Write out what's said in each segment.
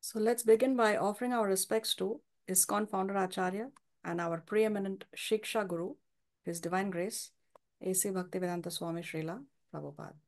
So let's begin by offering our respects to ISKCON founder Acharya and our preeminent Shiksha Guru, His Divine Grace, A.C. Bhaktivedanta Swami Srila Prabhupada. Prabhupada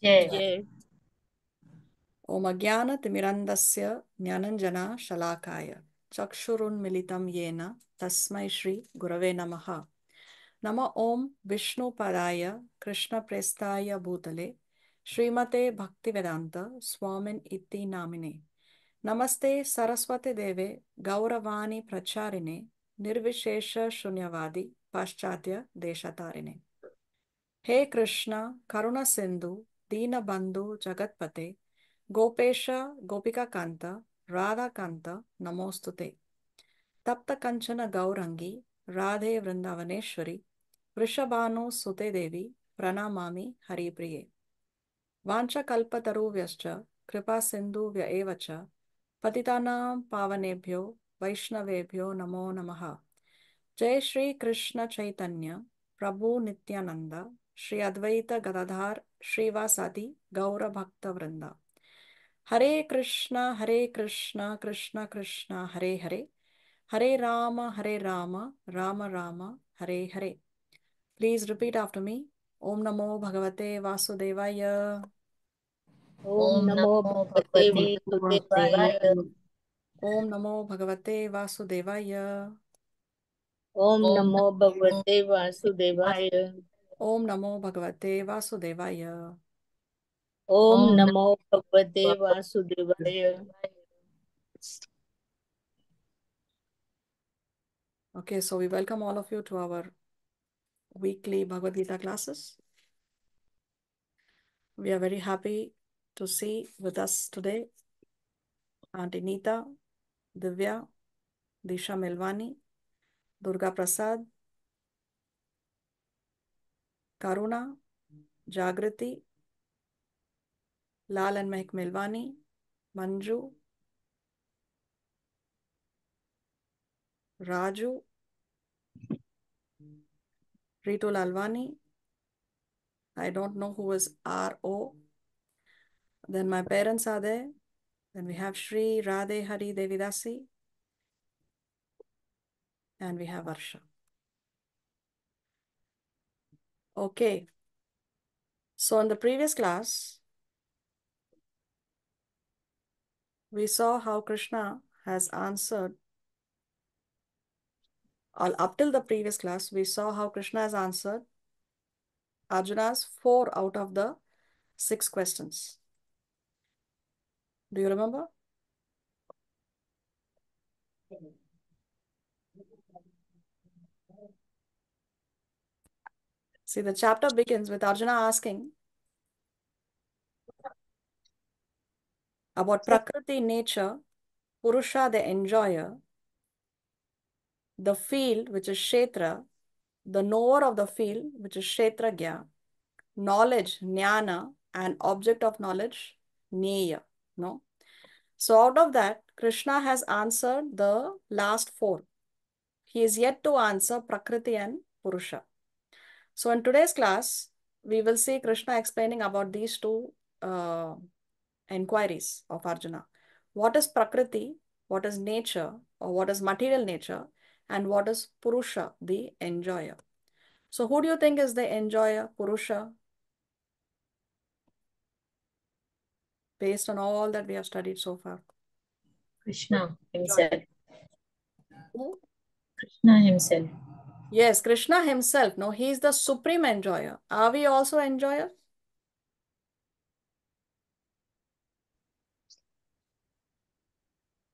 Jai. Om Agyana Timirandasya Jnananjana Shalakaya Chakshurunmilitam Yena Tasmai Shri Gurave Namaha. Nama Om Vishnu Padaya Krishna Prestaya Bhutale Srimate Bhaktivedanta Swamin Iti Namine. Namaste Saraswate Deve Gauravani Pracharine Nirvishesha Shunyavadi Paschatya Deshatarine. He Krishna Karuna Sindhu Dina Bandhu Jagatpate Gopesha Gopika Kanta Radha Kanta Namostute Tapta Kanchana Gaurangi Radhe Vrindavaneshwari Vrishabhanu Sute Devi Pranamami Haripriye Vancha Kalpataru Vyascha Kripa Sindhu Vyaevacha Patitanam Pavanebhyo Vaishnavebhyo Namo Namaha Jai Shri Krishna Chaitanya Prabhu Nityananda Shri Advaita Gadadhar Shrivasati Gaura Bhakta Vrinda Hare Krishna Krishna Krishna Hare Hare Hare Rama Rama Rama Hare Hare. Please repeat after me. Om Namo Bhagavate Vasudevaya. Om Namo Bhagavate Vasudevaya. Om Namo Bhagavate Vasudevaya. Om Namo Bhagavate Vasudevaya. Om Namo Bhagavate Vasudevaya. Om Namo Bhagavate Vasudevaya. Okay, so we welcome all of you to our weekly Bhagavad Gita classes. We are very happy to see with us today Auntie Neeta, Divya, Disha Milwani, Durga Prasad, Karuna, Jagriti, Lal and Mehak Milwani, Manju, Raju, Ritu Lalwani. I don't know who is R.O. Then my parents are there. Then we have Shri Radhe Hari Devidasi. And we have Varsha. Okay. So in the previous class, we saw how Krishna has answered, or up till the previous class, we saw how Krishna has answered Arjuna's 4 out of the 6 questions. Do you remember? See, the chapter begins with Arjuna asking, About Prakriti, nature, Purusha, the enjoyer, the field, which is Kshetra, the knower of the field, which is Kshetragya, knowledge, Jnana, and object of knowledge, Jnaya. No? So out of that, Krishna has answered the last four. He is yet to answer Prakriti and Purusha. So in today's class, we will see Krishna explaining about these two inquiries of Arjuna. What is Prakriti? What is nature? Or what is material nature? And what is Purusha, the enjoyer? So who do you think is the enjoyer, Purusha? Based on all that we have studied so far. Krishna himself. Who? Krishna himself. Yes, Krishna himself. No, he is the supreme enjoyer. Are we also enjoyers?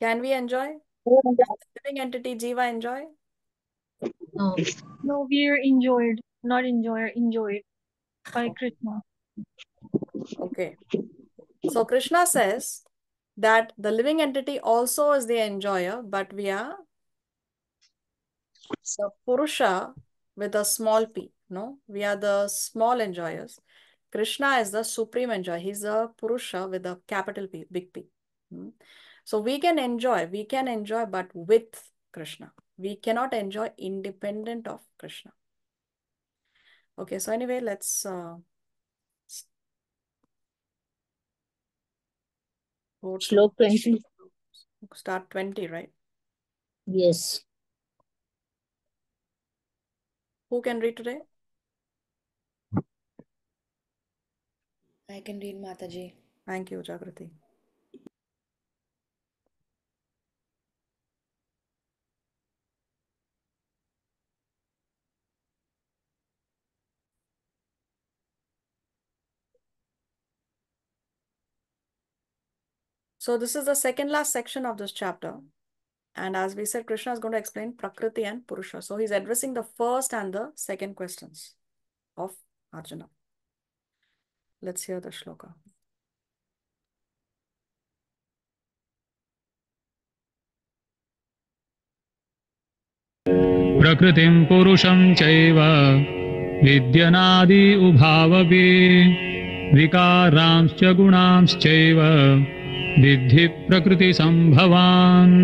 Can we enjoy? Can the living entity Jiva enjoy? No. No, we're enjoyed, not enjoyer, enjoyed by Krishna. Okay. So Krishna says that the living entity also is the enjoyer, but we are the Purusha with a small p. No, we are the small enjoyers. Krishna is the supreme enjoyer. He's a Purusha with a capital P, big P. So we can enjoy, but with Krishna. We cannot enjoy independent of Krishna. Okay, so anyway, let's go to Shlok 20. start 20, right? Yes. Who can read today? I can read, Mataji. Thank you, Jagrati. So this is the second last section of this chapter. And as we said, Krishna is going to explain Prakriti and Purusha. So he's addressing the first and the second questions of Arjuna. Let's hear the shloka. प्रकृतिं पुरुषं चैव विद्यनादि उभावपि विकारांश्च गुणांश्चैव विद्धि प्रकृतिसम्भवान्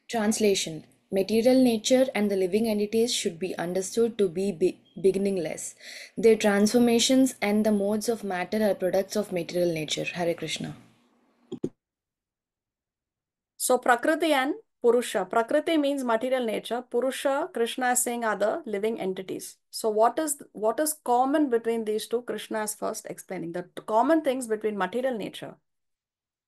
Translation. Material nature and the living entities should be understood to be beginningless. Their transformations and the modes of matter are products of material nature. Hare Krishna. So Prakriti and Purusha. Prakriti means material nature. Purusha, Krishna is saying, are the living entities. So what is common between these two? Krishna is first explaining. The common things between material nature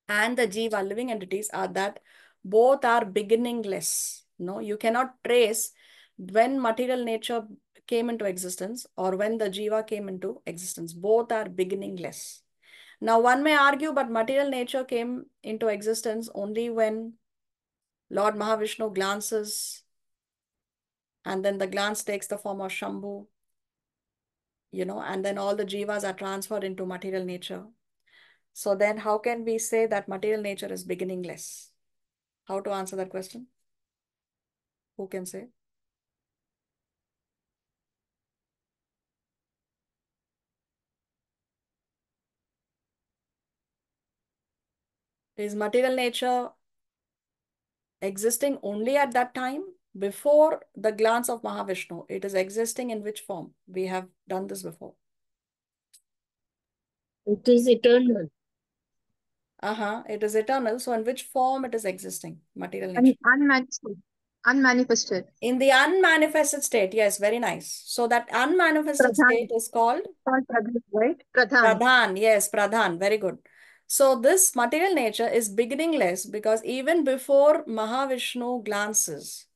and the Jiva, living entities, are that both are beginningless. No, you cannot trace when material nature came into existence or when the Jiva came into existence. Both are beginningless. Now, one may argue, but material nature came into existence only when Lord Mahavishnu glances, and then the glance takes the form of Shambhu, and then all the jivas are transferred into material nature. So then how can we say that material nature is beginningless? How to answer that question? Who can say? Is material nature existing only at that time? Before the glance of Mahavishnu, it is existing in which form? We have done this before. It is eternal. It is eternal. So in which form it is existing? Material nature. Unmanifested. In the unmanifested state. Yes, very nice. So that unmanifested state is called Pradhan, right? Pradhan. Pradhan. Yes, Pradhan. Very good. So this material nature is beginningless because even before Mahavishnu glances,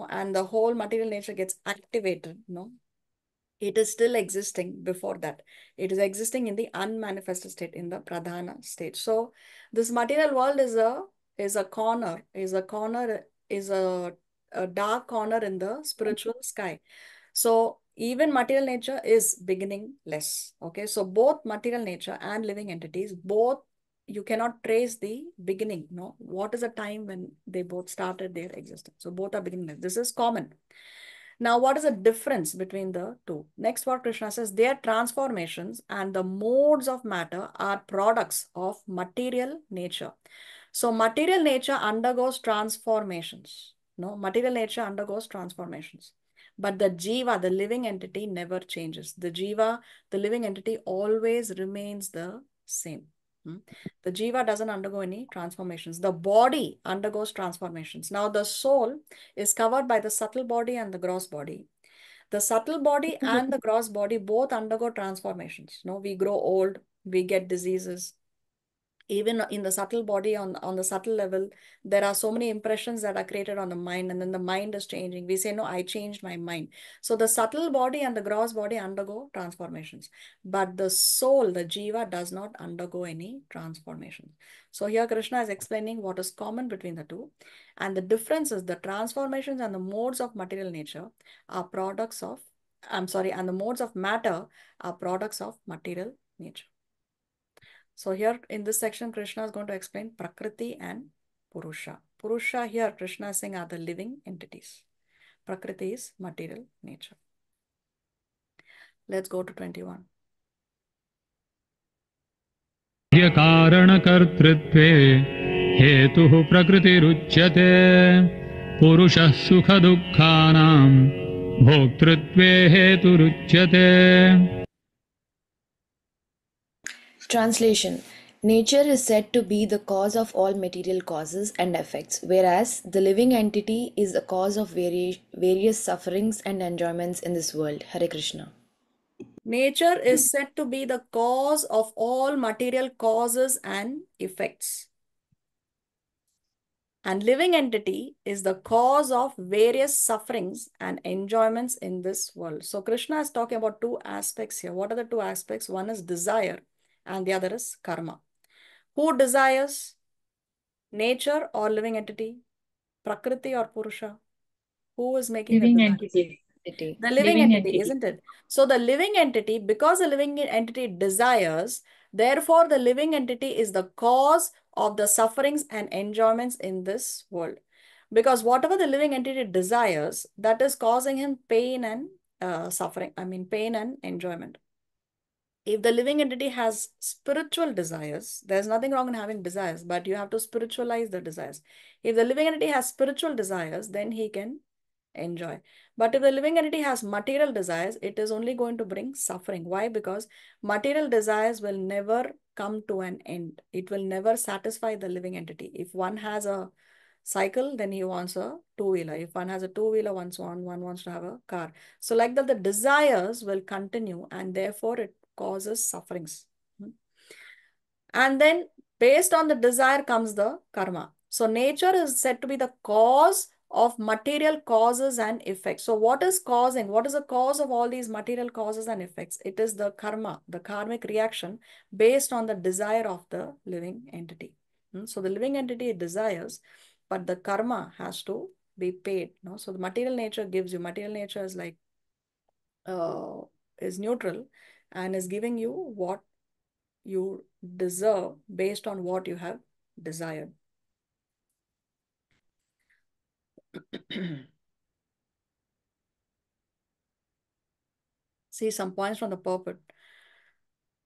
and the whole material nature gets activated, it is still existing before that. It is existing in the unmanifested state, in the Pradhana state. So this material world is a corner, is a dark corner in the spiritual sky. So even material nature is beginningless. Okay, so both material nature and living entities, both you cannot trace the beginning. No, what is the time when they both started their existence? So both are beginningless. This is common. Now, what is the difference between the two? Next, what Krishna says, their transformations and the modes of matter are products of material nature. So material nature undergoes transformations. No, material nature undergoes transformations. But the jiva, the living entity, never changes. The jiva, the living entity, always remains the same. The jiva doesn't undergo any transformations. The body undergoes transformations. Now, the soul is covered by the subtle body and the gross body. The subtle body and the gross body both undergo transformations. No, we grow old, we get diseases. Even in the subtle body, on the subtle level, there are so many impressions that are created on the mind, and then the mind is changing. We say, no, I changed my mind. So the subtle body and the gross body undergo transformations. But the soul, the jiva, does not undergo any transformation. So here Krishna is explaining what is common between the two. And the difference is the transformations and the modes of material nature are products of, and the modes of matter are products of material nature. So here in this section, Krishna is going to explain Prakriti and Purusha. Purusha here, Krishna is saying, are the living entities. Prakriti is material nature. Let's go to 21. कारणकर्तृत्वे हेतुः प्रकृतिरुच्यते पुरुषः सुखदुःखानां भोक्तृत्वे हेतुरुच्यते. Translation. Nature is said to be the cause of all material causes and effects, whereas the living entity is the cause of various sufferings and enjoyments in this world. Hare Krishna. Nature is said to be the cause of all material causes and effects. And living entity is the cause of various sufferings and enjoyments in this world. So Krishna is talking about two aspects here. What are the two aspects? One is desire and the other is karma. Who desires? Nature or living entity? Prakriti or Purusha? Who is making the Living desire? entity. The living entity, isn't it? So the living entity, because the living entity desires, therefore the living entity is the cause of the sufferings and enjoyments in this world. Because whatever the living entity desires, that is causing him pain and suffering. I mean, pain and enjoyment. If the living entity has spiritual desires, there's nothing wrong in having desires, but you have to spiritualize the desires. If the living entity has spiritual desires, then he can enjoy. But if the living entity has material desires, it is only going to bring suffering. Why? Because material desires will never come to an end. It will never satisfy the living entity. If one has a cycle, then he wants a two-wheeler. If one has a two-wheeler, one wants to have a car. So like that, the desires will continue and therefore it causes sufferings. And then based on the desire comes the karma. So nature is said to be the cause of material causes and effects. So what is the cause of all these material causes and effects? It is the karma, the karmic reaction based on the desire of the living entity. So the living entity desires, but the karma has to be paid. No? So the material nature gives you, material nature is like, is neutral and is giving you what you deserve based on what you have desired. See some points from the purport.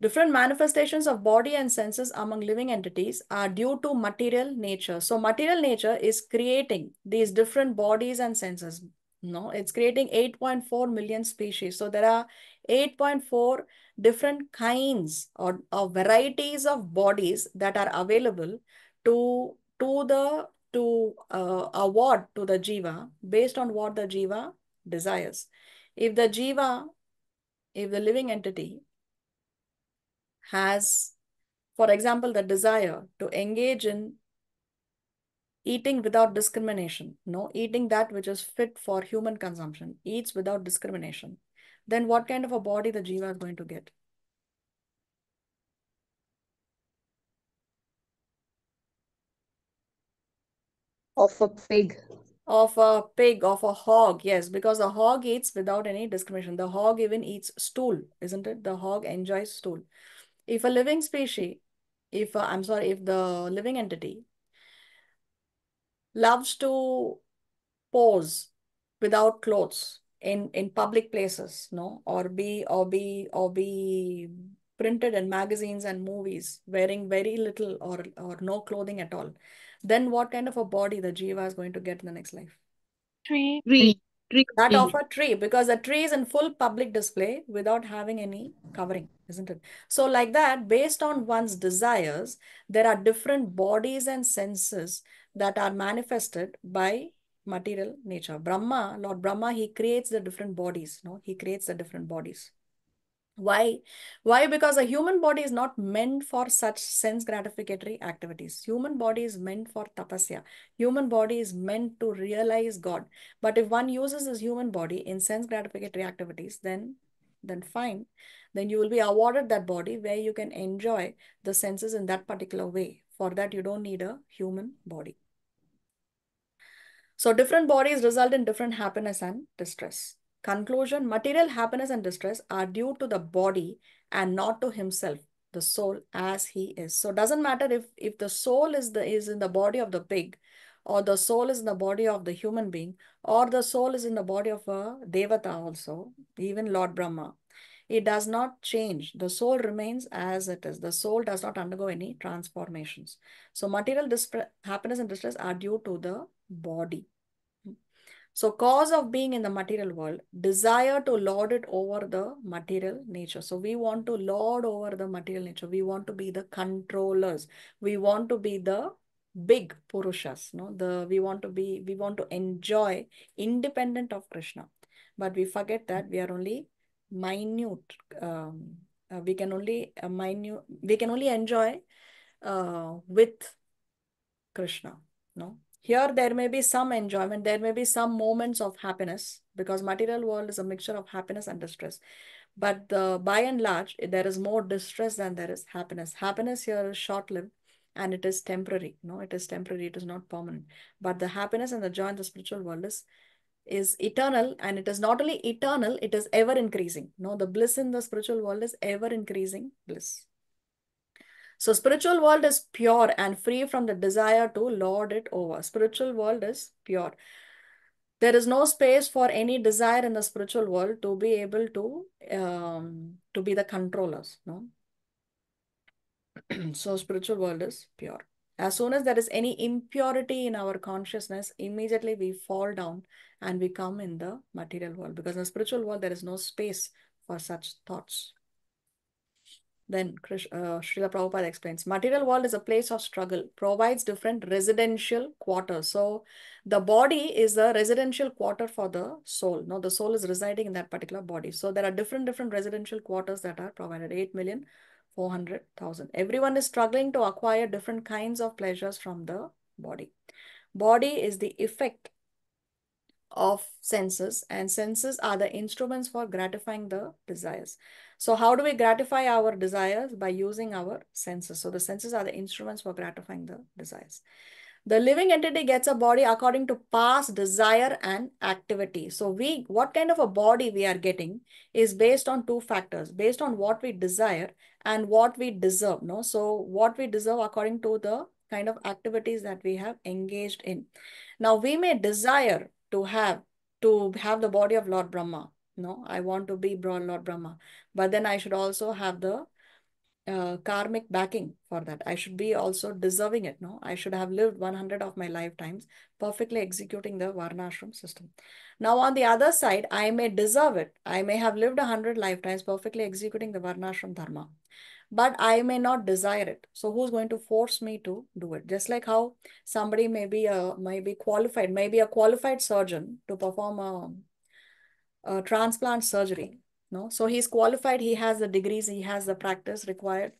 Different manifestations of body and senses among living entities are due to material nature. So material nature is creating these different bodies and senses. No, it's creating 8.4 million species. So there are 8.4 different kinds or varieties of bodies that are available to award to the jiva based on what the jiva desires. If the living entity has, for example, the desire to engage in eating without discrimination, eating that which is fit for human consumption, eats without discrimination, then what kind of a body the jiva is going to get? Of a pig. Of a pig, of a hog. Yes, because a hog eats without any discrimination. The hog even eats stool, isn't it? The hog enjoys stool. If a living species, if the living entity loves to pose without clothes in public places, no, or be printed in magazines and movies, wearing very little or no clothing at all, then what kind of a body the jiva is going to get in the next life? Tree. Tree. That of a tree, because a tree is in full public display without having any covering, isn't it? So like that, based on one's desires, there are different bodies and senses that are manifested by material nature. Brahma, Lord Brahma, he creates the different bodies, no? He creates the different bodies. Why? Why? Because a human body is not meant for such sense gratificatory activities. Human body is meant for tapasya. Human body is meant to realize God. But if one uses his human body in sense gratificatory activities, then fine. Then you will be awarded that body where you can enjoy the senses in that particular way. For that, you don't need a human body. So different bodies result in different happiness and distress. Conclusion, material happiness and distress are due to the body and not to himself, the soul as he is. So it doesn't matter if the soul is in the body of the pig, or the soul is in the body of the human being, or the soul is in the body of a devata also, even Lord Brahma. It does not change. The soul remains as it is. The soul does not undergo any transformations. So material happiness and distress are due to the body. So cause of being in the material world, desire to lord it over the material nature. So we want to lord over the material nature. We want to be the controllers. We want to be the big Purushas. No? We want to enjoy independent of Krishna. But we forget that we are only minute. We can only enjoy with Krishna. No. Here there may be some enjoyment, there may be some moments of happiness, because material world is a mixture of happiness and distress. But by and large, there is more distress than there is happiness. Happiness here is short-lived and it is temporary. No, it is temporary, it is not permanent. But the happiness and the joy in the spiritual world is eternal, and it is not only eternal, it is ever increasing. No, the bliss in the spiritual world is ever increasing bliss. So spiritual world is pure and free from the desire to lord it over. Spiritual world is pure. There is no space for any desire in the spiritual world to be able to be the controllers. No. So spiritual world is pure. As soon as there is any impurity in our consciousness, immediately we fall down and we come in the material world, because in the spiritual world there is no space for such thoughts. Then Srila Prabhupada explains, material world is a place of struggle, provides different residential quarters. So the body is a residential quarter for the soul. No, the soul is residing in that particular body. So there are different residential quarters that are provided, 8,400,000. Everyone is struggling to acquire different kinds of pleasures from the body. Body is the effect of senses, and senses are the instruments for gratifying the desires. So how do we gratify our desires? By using our senses. So the senses are the instruments for gratifying the desires. The living entity gets a body according to past desire and activity. So what kind of a body we are getting is based on two factors, based on what we desire and what we deserve. No, so what we deserve according to the kind of activities that we have engaged in. Now we may desire to have the body of Lord Brahma. No, I want to be Lord Brahma, but then I should also have the karmic backing for that. I should be also deserving it. No, I should have lived 100 of my lifetimes perfectly executing the varnashram system. Now on the other side, I may deserve it. I may have lived 100 lifetimes perfectly executing the varnashram dharma, but I may not desire it. So who's going to force me to do it? Just like how somebody may be a qualified surgeon to perform a transplant surgery. No, so he's qualified, he has the degrees, he has the practice required,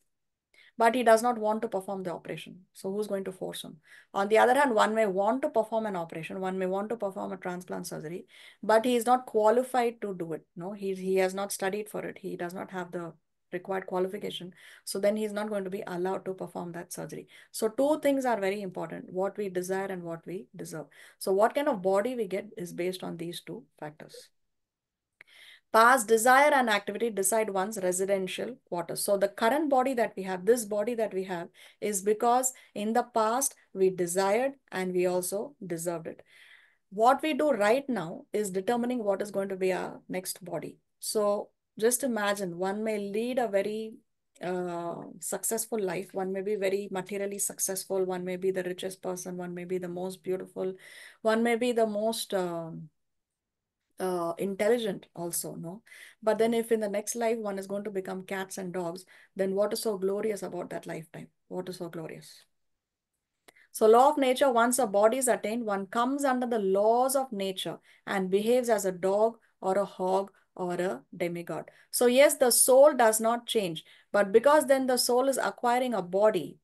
but he does not want to perform the operation. So who's going to force him? On the other hand, one may want to perform an operation, one may want to perform a transplant surgery, but he is not qualified to do it. No, he has not studied for it. He does not have the required qualification. So then he's not going to be allowed to perform that surgery. So two things are very important, what we desire and what we deserve. So what kind of body we get is based on these two factors. Past desire and activity decide one's residential quarters. So the current body that we have, this body that we have, is because in the past we desired and we also deserved it. What we do right now is determining what is going to be our next body. So just imagine, one may lead a very successful life. One may be very materially successful. One may be the richest person. One may be the most beautiful. One may be the most intelligent also, no? But then if in the next life one is going to become cats and dogs, then what is so glorious about that lifetime? What is so glorious? So law of nature, once a body is attained, one comes under the laws of nature and behaves as a dog or a hog or a demigod. So yes, the soul does not change, but because then the soul is acquiring a body,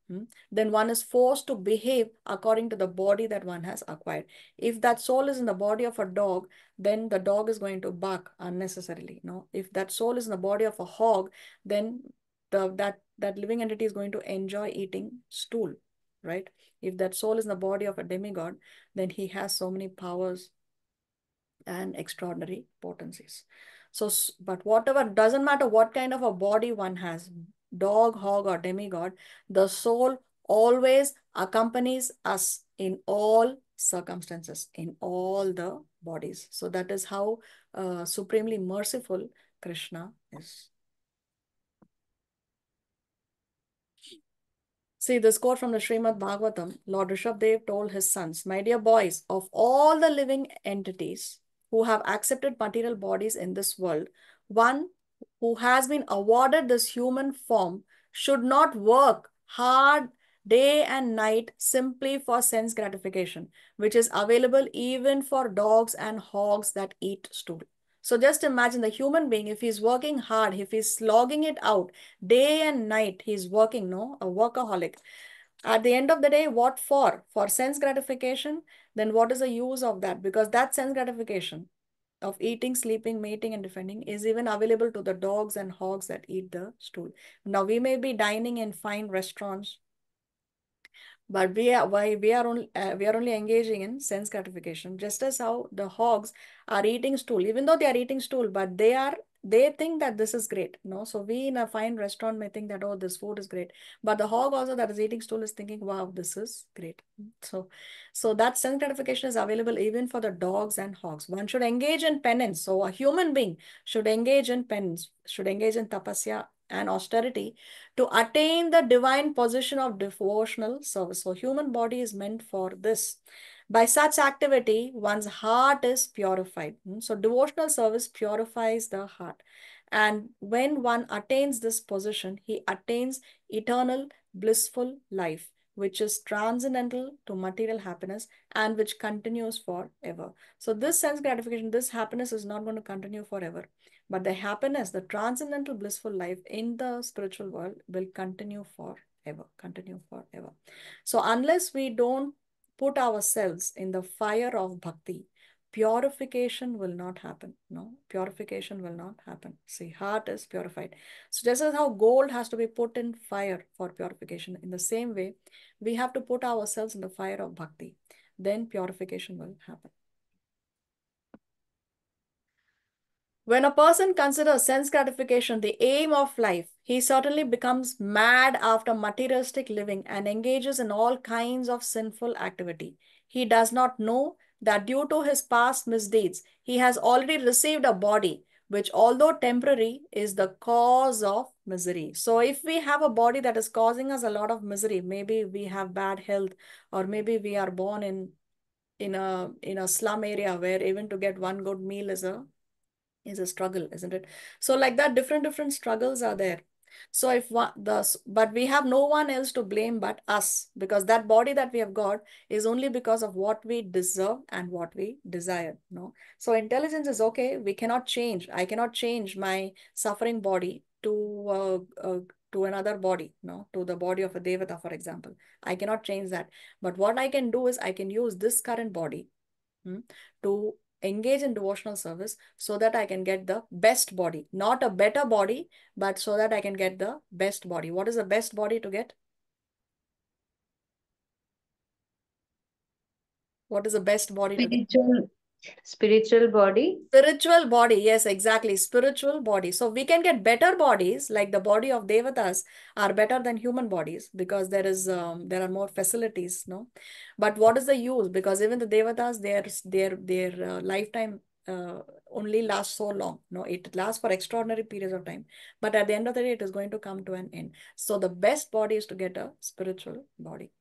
then one is forced to behave according to the body that one has acquired. If that soul is in the body of a dog, then the dog is going to bark unnecessarily. No, if that soul is in the body of a hog, then that living entity is going to enjoy eating stool, right? If that soul is in the body of a demigod, then he has so many powers and extraordinary potencies. So, but whatever, doesn't matter what kind of a body one has, dog, hog, or demigod, the soul always accompanies us in all circumstances, in all the bodies. So that is how supremely merciful Krishna is. See this quote from the Srimad Bhagavatam. Lord Rishabdev told his sons, my dear boys, of all the living entities who have accepted material bodies in this world, one who has been awarded this human form should not work hard day and night simply for sense gratification, which is available even for dogs and hogs that eat stool. So just imagine the human being, if he's working hard, if he's slogging it out day and night, he's working, no, a workaholic. At the end of the day, what for? For sense gratification? Then what is the use of that? Because that sense gratification of eating, sleeping, mating, and defending is even available to the dogs and hogs that eat the stool. Now, we may be dining in fine restaurants, but we are only engaging in sense gratification, just as how the hogs are eating stool, even though they are eating stool, but they think that this is great, no? So we in a fine restaurant may think that, oh, this food is great, but the hog also that is eating stool is thinking, wow, this is great. So that sense gratification is available even for the dogs and hogs. One should engage in penance. So a human being should engage in penance, should engage in tapasya and austerity to attain the divine position of devotional service. So human body is meant for this. By such activity, one's heart is purified. So devotional service purifies the heart. And when one attains this position, he attains eternal blissful life, which is transcendental to material happiness and which continues forever. So this sense gratification, this happiness is not going to continue forever. But the happiness, the transcendental blissful life in the spiritual world will continue forever, continue forever. So unless we don't put ourselves in the fire of bhakti, purification will not happen. No, purification will not happen. See, heart is purified. So just as how gold has to be put in fire for purification, in the same way, we have to put ourselves in the fire of bhakti. Then purification will happen. When a person considers sense gratification the aim of life, he certainly becomes mad after materialistic living and engages in all kinds of sinful activity. He does not know that due to his past misdeeds, he has already received a body, which although temporary, is the cause of misery. So if we have a body that is causing us a lot of misery, maybe we have bad health, or maybe we are born in a slum area where even to get one good meal is a struggle, isn't it? So like that, different struggles are there. So if but we have no one else to blame but us, because that body that we have got is only because of what we deserve and what we desire. No, so intelligence is okay. We cannot change. I cannot change my suffering body to another body, no, to the body of a devata, for example. I cannot change that. But what I can do is I can use this current body to engage in devotional service so that I can get the best body, not a better body, but so that I can get the best body. What is the best body to get? What is the best body to get? Spiritual body. Spiritual body, yes, exactly. Spiritual body. So we can get better bodies, like the body of devatas are better than human bodies because there are more facilities, no. But what is the use? Because even the devatas, their lifetime only lasts so long. No, it lasts for extraordinary periods of time. But at the end of the day, it is going to come to an end. So the best body is to get a spiritual body.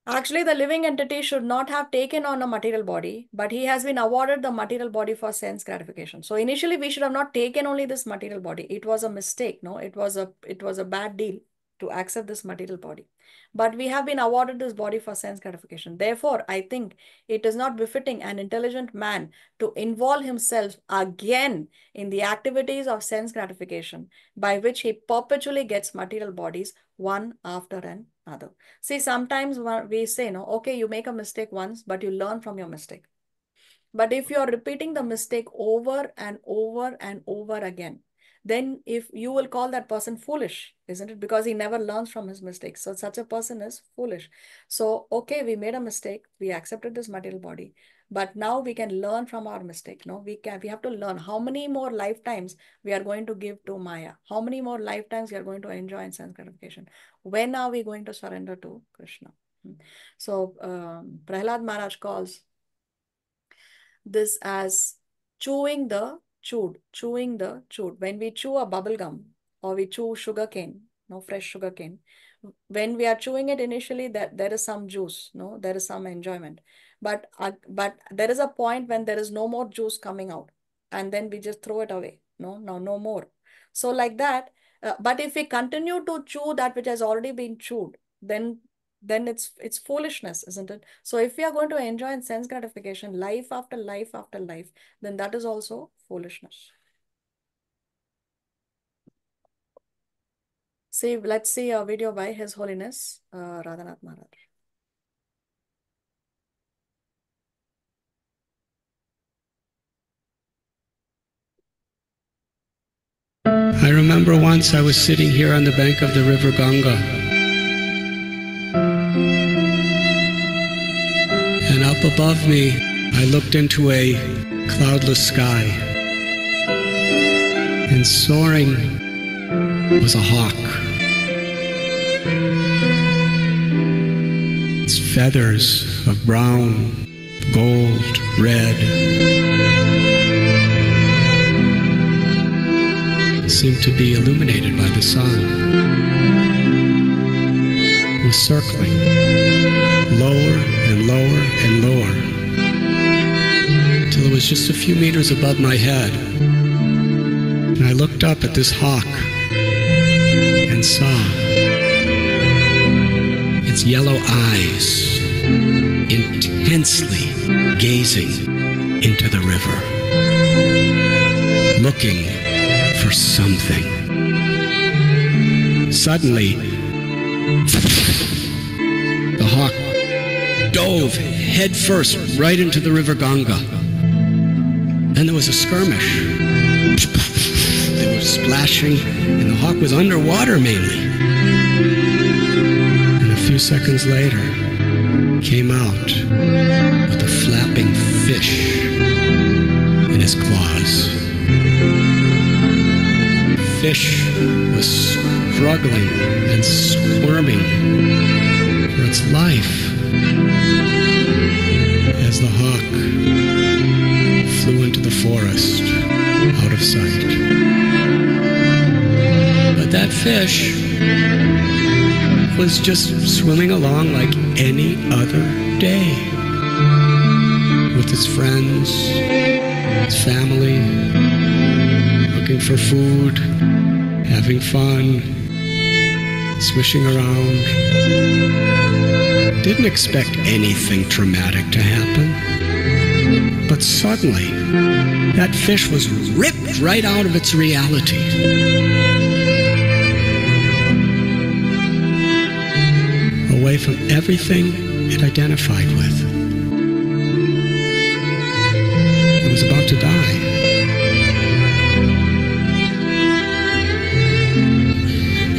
Actually, the living entity should not have taken on a material body, but he has been awarded the material body for sense gratification. So initially, we should have not taken only this material body. It was a mistake, no? It was a bad deal to accept this material body. But we have been awarded this body for sense gratification. Therefore, I think it is not befitting an intelligent man to involve himself again in the activities of sense gratification by which he perpetually gets material bodies one after another. See, sometimes we say, no, okay, you make a mistake once, but you learn from your mistake. But if you're repeating the mistake over and over and over again, then if you will call that person foolish, isn't it? Because he never learns from his mistakes. So such a person is foolish. So, okay, we made a mistake. We accepted this material body. But now we can learn from our mistake. No, we have to learn how many more lifetimes we are going to give to Maya. How many more lifetimes we are going to enjoy in sense gratification. When are we going to surrender to Krishna? So Prahlad Maharaj calls this as chewing the chewed. When we chew a bubble gum or we chew sugar cane, no, fresh sugar cane, when we are chewing it initially, that there is some juice, no, there is some enjoyment. But there is a point when there is no more juice coming out, and then we just throw it away. No more. So like that. But if we continue to chew that which has already been chewed, then it's foolishness, isn't it? So if we are going to enjoy in sense gratification life after life after life, then that is also foolishness. See, let's see a video by His Holiness Radhanath Maharaj. I remember once I was sitting here on the bank of the river Ganga, and up above me I looked into a cloudless sky, and soaring was a hawk. Its feathers of brown, gold, red seemed to be illuminated by the sun. It was circling lower and lower and lower till it was just a few meters above my head. And I looked up at this hawk and saw its yellow eyes intensely gazing into the river, looking for something. Suddenly, the hawk dove headfirst right into the river Ganga. Then there was a skirmish. They were splashing, and the hawk was underwater mainly. And a few seconds later, came out with a flapping fish in his claws. Fish was struggling and squirming for its life as the hawk flew into the forest out of sight. But that fish was just swimming along like any other day with his friends, his family, looking for food, having fun, swishing around. Didn't expect anything traumatic to happen. But suddenly, that fish was ripped right out of its reality. Away from everything it identified with. was about to die.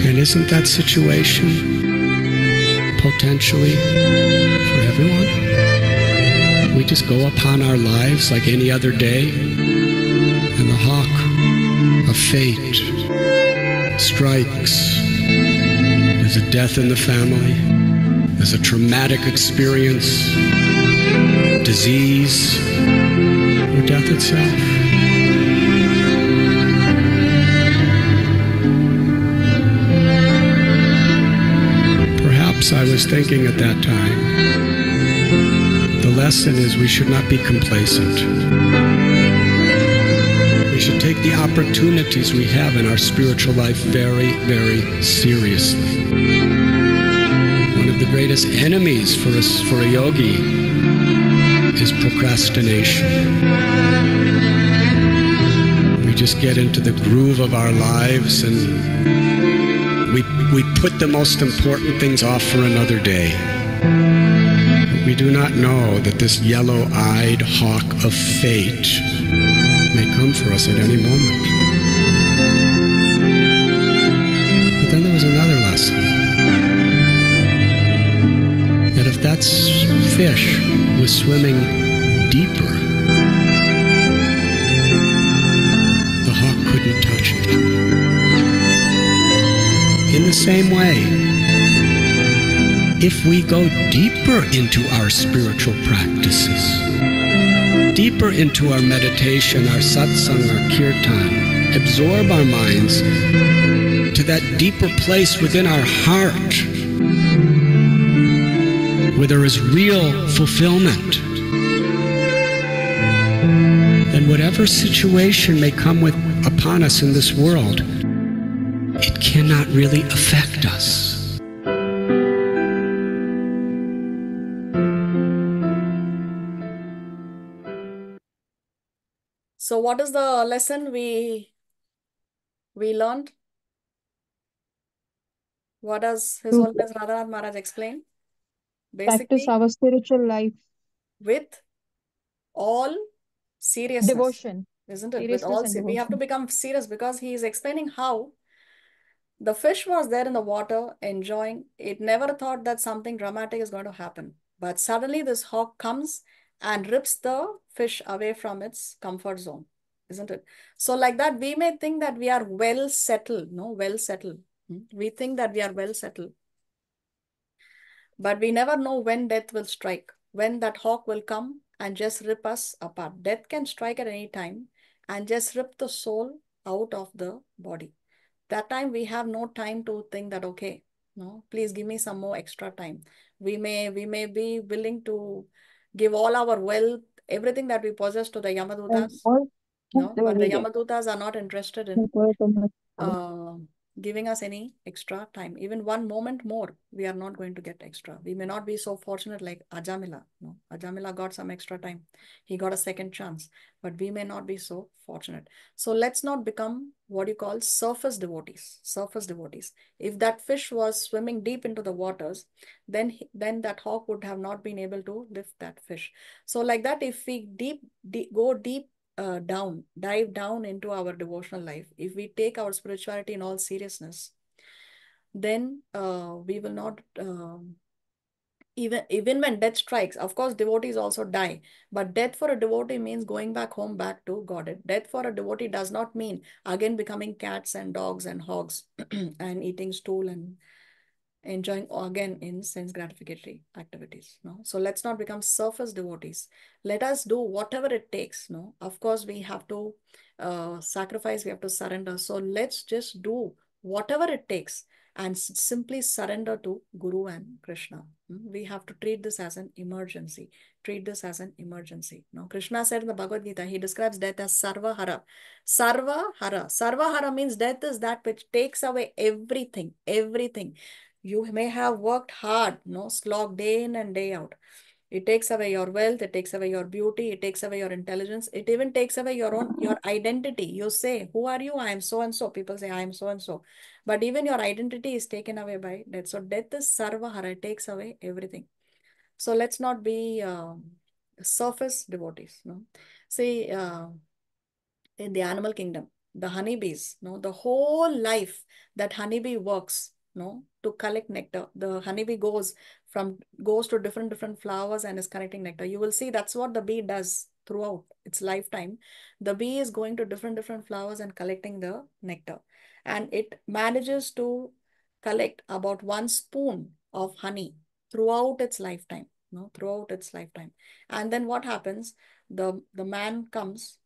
And isn't that situation potentially for everyone? We just go upon our lives like any other day, and the hawk of fate strikes. There's a death in the family. There's a traumatic experience, disease, or death itself. Perhaps I was thinking at that time, the lesson is we should not be complacent. We should take the opportunities we have in our spiritual life very, very seriously. One of the greatest enemies for a yogi is procrastination. We just get into the groove of our lives and we put the most important things off for another day. But we do not know that this yellow-eyed hawk of fate may come for us at any moment. But then there was another lesson. That if that fish was swimming deeper, the hawk couldn't touch it. In the same way, if we go deeper into our spiritual practices, deeper into our meditation, our satsang, our kirtan, absorb our minds to that deeper place within our heart where there is real fulfillment, then whatever situation may come upon us in this world, it cannot really affect us. So what is the lesson we learned? What does His Holiness Radhanath Maharaj explain? Practice Basically, our spiritual life. with all seriousness, Devotion. isn't it? With Seriousness all, and we have to devotion. become serious because he is explaining how the fish was there in the water enjoying. It never thought that something dramatic is going to happen. But suddenly this hawk comes and rips the fish away from its comfort zone, isn't it? So like that, we may think that we are well settled, no, well settled. We think that we are well settled. But we never know when death will strike, when that hawk will come and just rip us apart. Death can strike at any time and just rip the soul out of the body. That time we have no time to think that, okay, no, please give me some more extra time. We may be willing to give all our wealth, everything that we possess to the Yamadutas. No, but the Yamadutas are not interested in giving us any extra time. Even one moment more, we are not going to get extra. We may not be so fortunate like Ajamila. No, Ajamila got some extra time. He got a second chance, but we may not be so fortunate. So let's not become what you call surface devotees. Surface devotees. If that fish was swimming deep into the waters, then that hawk would have not been able to lift that fish. So like that, if we go deep dive down into our devotional life, if we take our spirituality in all seriousness, then we will not, even when death strikes, of course, devotees also die, but death for a devotee means going back home, back to Godhead. Death for a devotee does not mean again becoming cats and dogs and hogs and eating stool and enjoying again in sense gratificatory activities. No, so let's not become surface devotees. Let us do whatever it takes. No, of course we have to sacrifice, we have to surrender. So let's just do whatever it takes and simply surrender to Guru and Krishna. We have to treat this as an emergency. Treat this as an emergency. No, Krishna said in the Bhagavad Gita, he describes death as Sarvahara. Sarvahara. Sarvahara means death is that which takes away everything, everything. You may have worked hard, no, slog day in and day out. It takes away your wealth, it takes away your beauty, it takes away your intelligence, it even takes away your identity. You say, who are you? I am so and so. People say, I am so and so. But even your identity is taken away by death. So death is sarvahara, it takes away everything. So let's not be surface devotees. No, see, in the animal kingdom, the honeybees, no, the whole life that honeybee works, no, to collect nectar. The honeybee goes to different flowers and is collecting nectar. You will see that's what the bee does throughout its lifetime. The bee is going to different flowers and collecting the nectar, and it manages to collect about 1 spoon of honey throughout its lifetime. No, throughout its lifetime. And then what happens? The man comes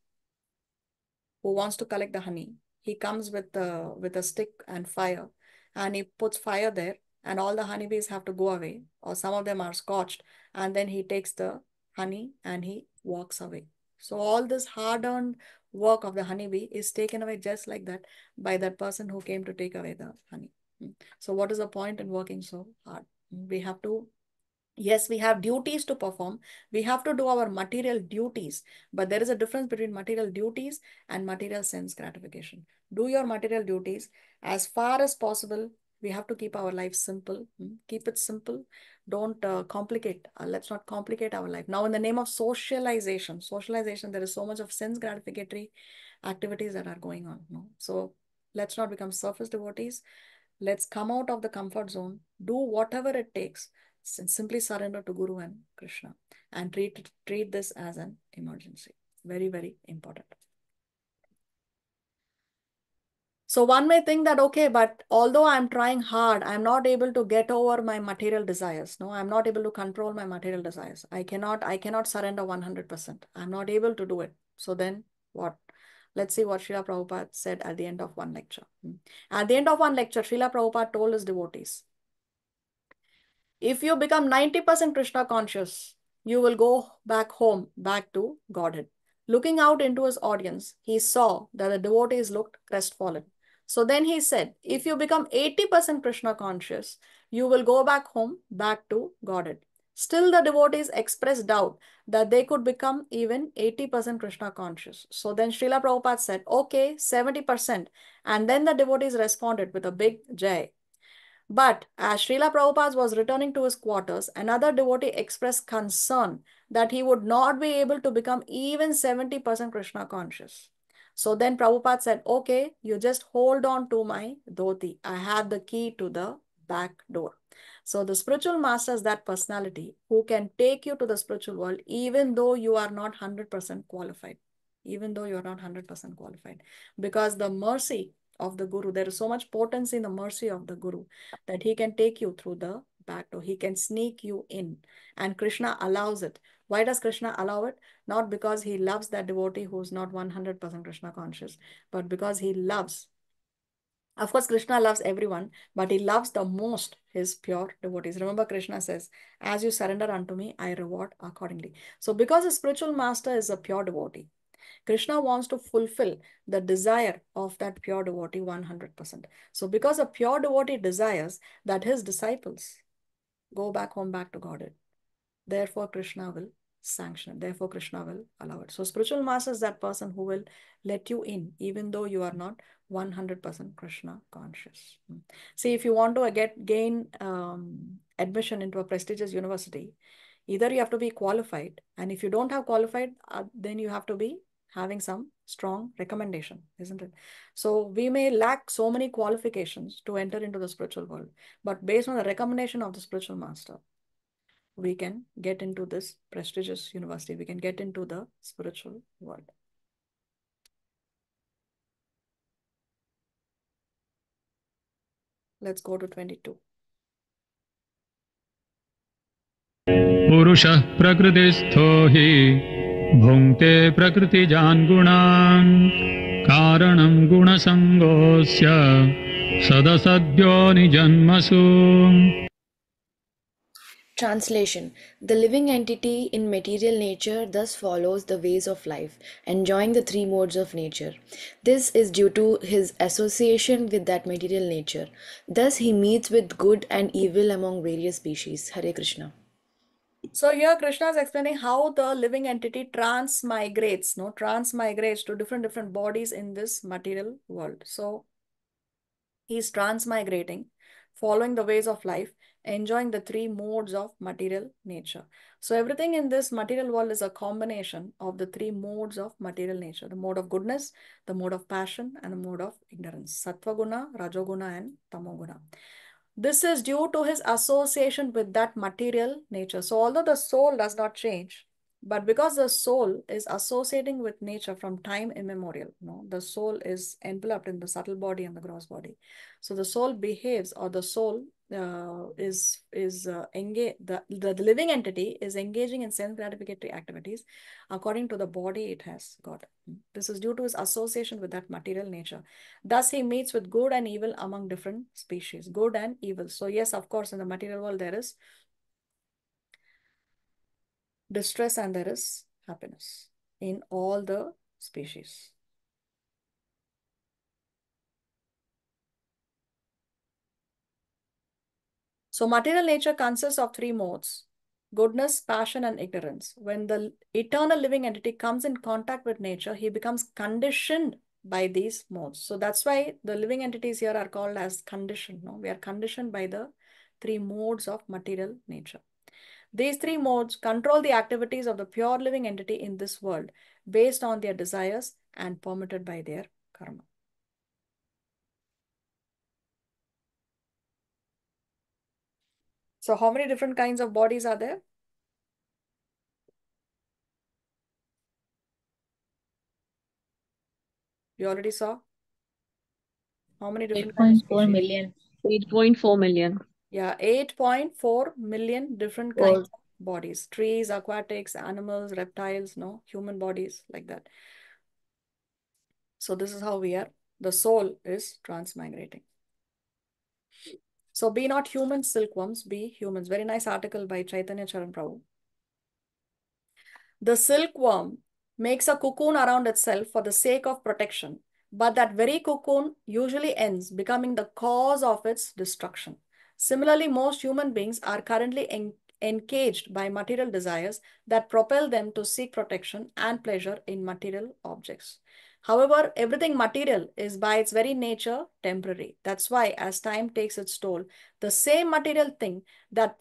who wants to collect the honey. He comes with a stick and fire, and he puts fire there, and all the honeybees have to go away, or some of them are scorched, and then he takes the honey and he walks away. So all this hard-earned work of the honeybee is taken away just like that by that person who came to take away the honey. So what is the point in working so hard? We have to Yes, we have duties to perform. We have to do our material duties, but there is a difference between material duties and material sense gratification. Do your material duties as far as possible. We have to keep our life simple. Keep it simple. Don't complicate. Let's not complicate our life. Now, in the name of socialization, there is so much of sense gratificatory activities that are going on. No? So let's not become surface devotees. Let's come out of the comfort zone. Do whatever it takes. Simply surrender to Guru and Krishna and treat this as an emergency. Very, very important. So one may think that, okay, but although I'm trying hard, I'm not able to get over my material desires. No, I'm not able to control my material desires. I cannot surrender 100%. I'm not able to do it. So then what? Let's see what Srila Prabhupada said at the end of one lecture. At the end of one lecture, Srila Prabhupada told his devotees, if you become 90% Krishna conscious, you will go back home, back to Godhead. Looking out into his audience, he saw that the devotees looked crestfallen. So then he said, if you become 80% Krishna conscious, you will go back home, back to Godhead. Still, the devotees expressed doubt that they could become even 80% Krishna conscious. So then Srila Prabhupada said, okay, 70%. And then the devotees responded with a big jai. But as Srila Prabhupada was returning to his quarters, another devotee expressed concern that he would not be able to become even 70% Krishna conscious. So then Prabhupada said, okay, you just hold on to my dhoti. I have the key to the back door. So the spiritual master is that personality who can take you to the spiritual world even though you are not 100% qualified. Even though you are not 100% qualified. Because the mercy of the Guru, there is so much potency in the mercy of the Guru that he can take you through the back door. He can sneak you in. And Krishna allows it. Why does Krishna allow it? Not because he loves that devotee who is not 100% Krishna conscious, but because he loves. Of course, Krishna loves everyone, but he loves the most his pure devotees. Remember, Krishna says, as you surrender unto me, I reward accordingly. So because a spiritual master is a pure devotee, Krishna wants to fulfill the desire of that pure devotee 100%. So because a pure devotee desires that his disciples go back home, back to Godhead, therefore Krishna will sanction it. Therefore Krishna will allow it. So spiritual master is that person who will let you in, even though you are not 100% Krishna conscious. See, if you want to gain admission into a prestigious university, either you have to be qualified, and if you don't have qualified, then you have to be having some strong recommendation, isn't it? So we may lack so many qualifications to enter into the spiritual world, but based on the recommendation of the spiritual master, we can get into this prestigious university. We can get into the spiritual world. Let's go to 22. पुरुषः प्रकृतिस्थो हि भुङ्क्ते प्रकृतिजान् गुणान् कारणं गुणसङ्गोऽस्य सदसद्यो निजन्मसु. Translation. The living entity in material nature thus follows the ways of life, enjoying the three modes of nature. This is due to his association with that material nature. Thus he meets with good and evil among various species. Hare Krishna. So here Krishna is explaining how the living entity transmigrates to different bodies in this material world. So he's transmigrating following the ways of life, enjoying the three modes of material nature. So everything in this material world is a combination of the three modes of material nature: the mode of goodness, the mode of passion, and the mode of ignorance. Sattva guna, Rajoguna, and Tamoguna. This is due to his association with that material nature. So although the soul does not change, but because the soul is associating with nature from time immemorial, the soul is enveloped in the subtle body and the gross body. So the soul behaves, or the soul the living entity is engaging in sense gratificatory activities according to the body it has got. This is due to his association with that material nature. Thus, he meets with good and evil among different species, good and evil. So yes, of course, in the material world, there is distress and there is happiness in all the species. So material nature consists of three modes: goodness, passion, and ignorance. When the eternal living entity comes in contact with nature, he becomes conditioned by these modes. So that's why the living entities here are called as conditioned. We are conditioned by the three modes of material nature. These three modes control the activities of the pure living entity in this world based on their desires and permitted by their karma. So how many different kinds of bodies are there? You already saw? How many different kinds of 8.4 species? million. 8.4 million. Yeah, 8.4 million different Wow. kinds of bodies. Trees, aquatics, animals, reptiles, human bodies, like that. So this is how we are. The soul is transmigrating. So be not human silkworms, be humans. Very nice article by Chaitanya Charan Prabhu. The silkworm makes a cocoon around itself for the sake of protection, but that very cocoon usually ends becoming the cause of its destruction. Similarly, most human beings are currently encaged by material desires that propel them to seek protection and pleasure in material objects. However, everything material is by its very nature temporary. That's why as time takes its toll, the same material thing that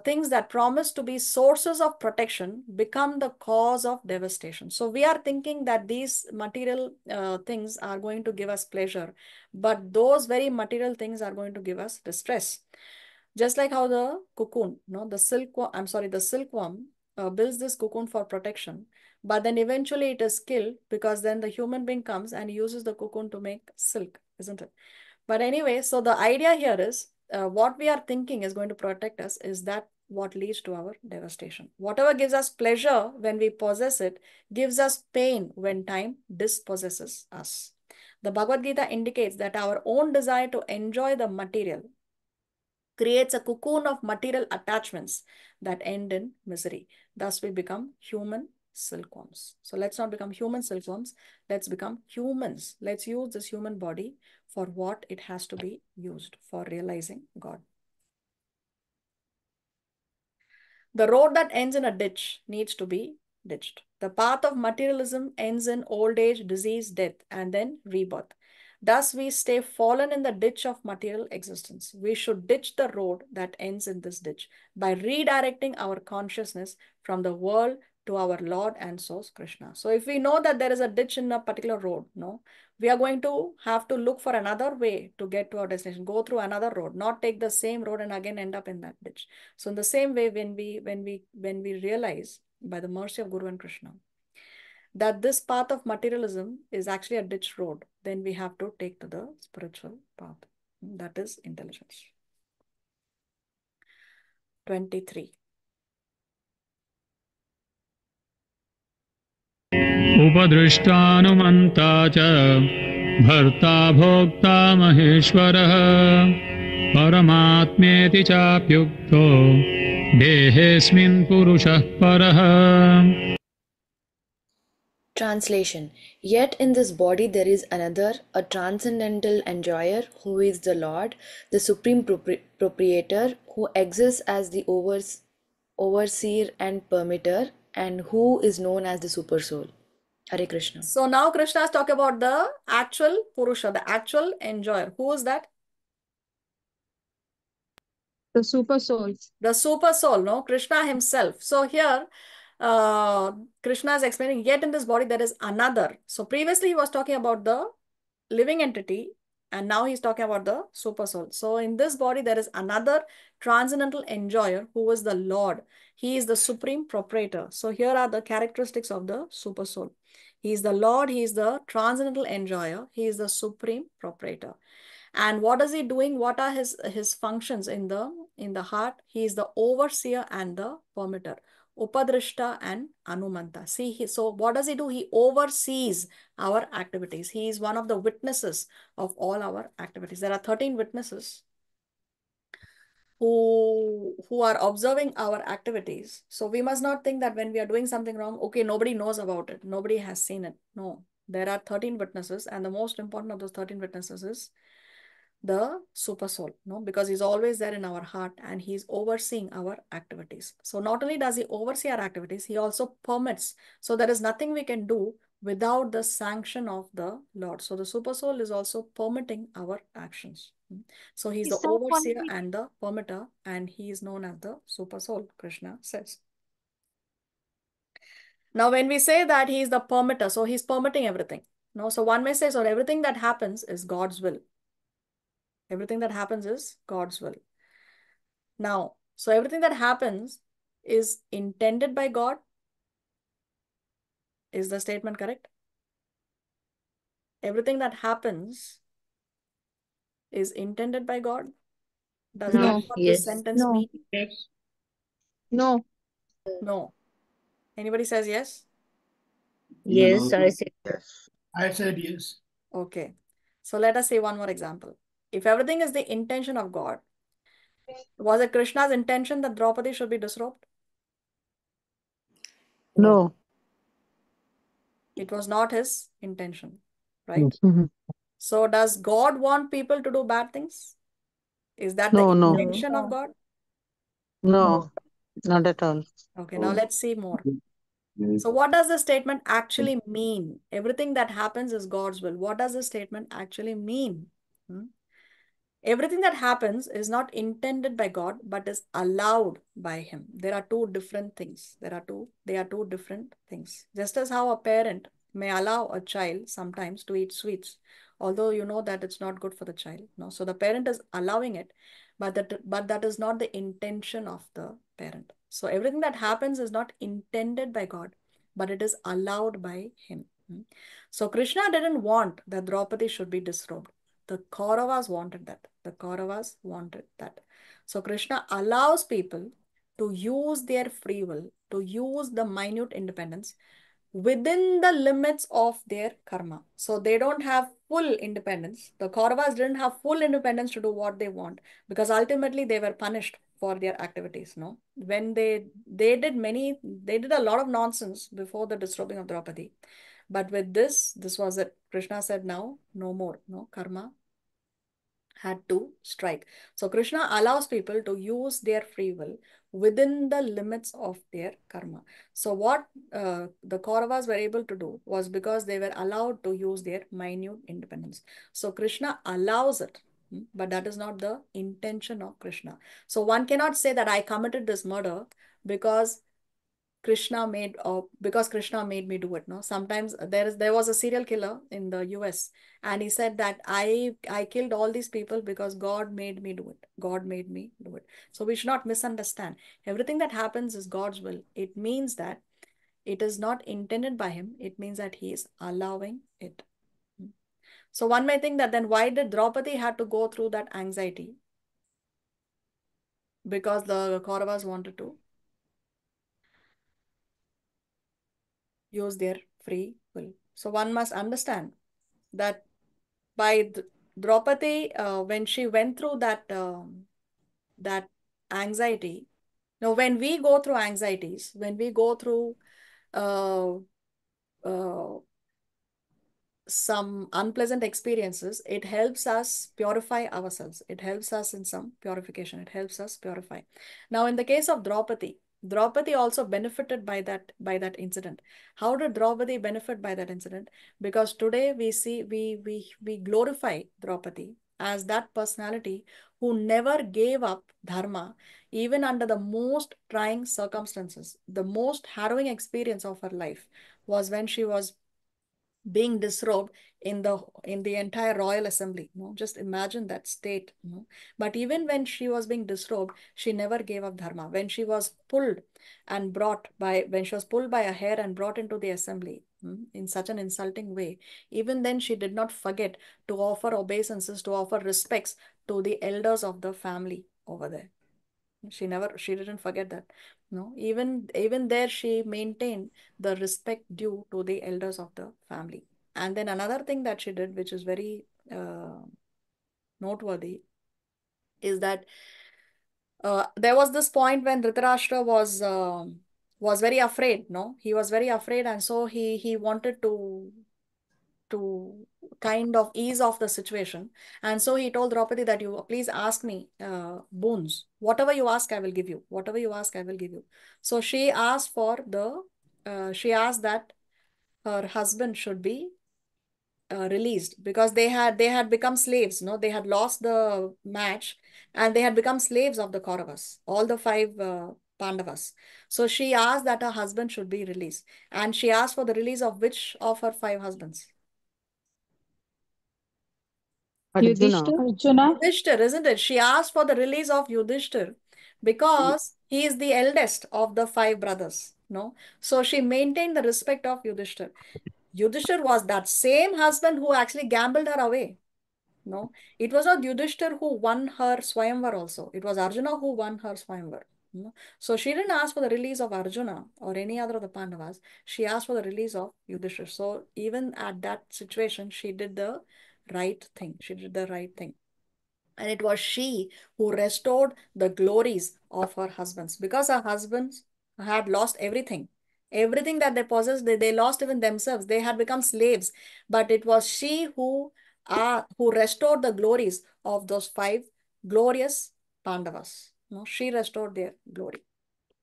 things that promise to be sources of protection become the cause of devastation. So we are thinking that these material things are going to give us pleasure, but those very material things are going to give us distress. Just like how the cocoon, the silkworm builds this cocoon for protection, but then eventually it is killed because then the human being comes and uses the cocoon to make silk, isn't it? But anyway, so the idea here is what we are thinking is going to protect us is that what leads to our devastation. Whatever gives us pleasure when we possess it gives us pain when time dispossesses us. The Bhagavad Gita indicates that our own desire to enjoy the material creates a cocoon of material attachments that end in misery. Thus, we become human silkworms. So let's not become human silkworms. Let's become humans. Let's use this human body for what it has to be used for, realizing God. The road that ends in a ditch needs to be ditched. The path of materialism ends in old age, disease, death, and then rebirth. Thus, we stay fallen in the ditch of material existence. We should ditch the road that ends in this ditch by redirecting our consciousness from the world to our Lord and Source Krishna. So if we know that there is a ditch in a particular road, we are going to have to look for another way to get to our destination, go through another road, not take the same road and again end up in that ditch. So in the same way, when we realize by the mercy of Guru and Krishna that this path of materialism is actually a ditch road, then we have to take to the spiritual path. That is intelligence. 23. उपदृष्टानुमन्ता च भर्ता भोक्ता महेश्वरः परमात्मेति चाप्युक्तो देहेऽस्मिन् पुरुषः परः. Translation. Yet in this body there is another, a transcendental enjoyer, who is the Lord, the supreme proprietor, who exists as the overseer and permitter, and who is known as the super soul. Hare Krishna. So now Krishna is talking about the actual Purusha, the actual enjoyer. Who is that? The super soul. The super soul, no? Krishna himself. So here, Krishna is explaining, yet in this body there is another. So previously he was talking about the living entity, and now he's talking about the super soul. So in this body there is another transcendental enjoyer who is the Lord. He is the supreme proprietor. So here are the characteristics of the super soul. He is the Lord, he is the transcendental enjoyer, he is the supreme proprietor. And what is he doing? What are his functions in the heart? He is the overseer and the permitter, Upadrishta and Anumanta. See, so what does he do? He oversees our activities. He is one of the witnesses of all our activities. There are 13 witnesses who are observing our activities. So we must not think that when we are doing something wrong, okay, nobody knows about it. Nobody has seen it. No, there are 13 witnesses, and the most important of those 13 witnesses is the super soul, no, because he's always there in our heart and he's overseeing our activities. So not only does he oversee our activities, he also permits. So there is nothing we can do without the sanction of the Lord. So the super soul is also permitting our actions. So he's the overseer and the permitter, and he is known as the super soul, Krishna says. Now, when we say that he is the permitter, so he's permitting everything. No, so one may say, so everything that happens is God's will. Everything that happens is God's will. Now, so everything that happens is intended by God. Is the statement correct? Everything that happens is intended by God. Does No. that what this Yes. sentence No. mean? No. No. Anybody says yes? Yes, I said. Yes. I said yes. Okay. So let us say one more example. If everything is the intention of God, was it Krishna's intention that Draupadi should be disrobed? No. It was not his intention, right? Mhm. So does God want people to do bad things? Is that No, the no. intention of God? No, not at all. Okay, now let's see more. So what does the statement actually mean? Everything that happens is God's will. What does the statement actually mean? Everything that happens is not intended by God, but is allowed by him. There are two different things. They are two different things. Just as how a parent may allow a child sometimes to eat sweets, although you know that it's not good for the child. No, so the parent is allowing it, but that is not the intention of the parent. So everything that happens is not intended by God, but it is allowed by him. So Krishna didn't want that Draupadi should be disrobed. The Kauravas wanted that. The Kauravas wanted that. So Krishna allows people to use their free will, to use the minute independence within the limits of their karma. So they don't have full independence. The Kauravas didn't have full independence to do what they want, because ultimately they were punished for their activities. No, when they did a lot of nonsense before the disrobing of Draupadi. But with this was it. Krishna said, now no more. No, karma had to strike. So Krishna allows people to use their free will within the limits of their karma. So what the Kauravas were able to do was because they were allowed to use their minute independence. So Krishna allows it, but that is not the intention of Krishna. So one cannot say that I committed this murder because Krishna made me do it. No, sometimes there was a serial killer in the US, and he said that I killed all these people because God made me do it. God made me do it. So we should not misunderstand. Everything that happens is God's will. It means that it is not intended by him. It means that he is allowing it. So one may think that then why did Draupadi have to go through that anxiety? Because the Kauravas wanted to use their free will. So one must understand that by Draupadi, when she went through that anxiety, now when we go through anxieties, when we go through uh, uh, some unpleasant experiences, it helps us purify ourselves. It helps us in some purification. It helps us purify. Now, in the case of Draupadi also benefited by that incident. How did Draupadi benefit by that incident? Because today we see we glorify Draupadi as that personality who never gave up dharma even under the most trying circumstances. The most harrowing experience of her life was when she was being disrobed in the entire royal assembly. Just imagine that state. But even when she was being disrobed, she never gave up dharma. When she was pulled when she was pulled by a hair and brought into the assembly, in such an insulting way, even then she did not forget to offer obeisances, to offer respects to the elders of the family over there. She didn't forget that. No, even there she maintained the respect due to the elders of the family. And then another thing that she did, which is very noteworthy, is that there was this point when Dhritarashtra was very afraid. No, he was very afraid, and so he wanted to kind of ease off the situation. And so he told Draupadi that you please ask me boons. Whatever you ask, I will give you. Whatever you ask, I will give you. So she asked that her husband should be released because they had become slaves. No, they had lost the match and they had become slaves of the Kauravas, all the five Pandavas. So she asked that her husband should be released, and she asked for the release of which of her five husbands? Arjuna. Arjuna. Yudhishthir, isn't it? She asked for the release of Yudhishthir because he is the eldest of the five brothers. No, so she maintained the respect of Yudhishthir. Yudhishthir was that same husband who actually gambled her away. No, it was not Yudhishthir who won her Swayamvar also. It was Arjuna who won her Swayamvar. No? So she didn't ask for the release of Arjuna or any other of the Pandavas. She asked for the release of Yudhishthir. So even at that situation, she did the right thing. She did the right thing. And it was she who restored the glories of her husbands because her husbands had lost everything. Everything that they possessed, they lost even themselves. They had become slaves. But it was she who restored the glories of those five glorious Pandavas. No, she restored their glory.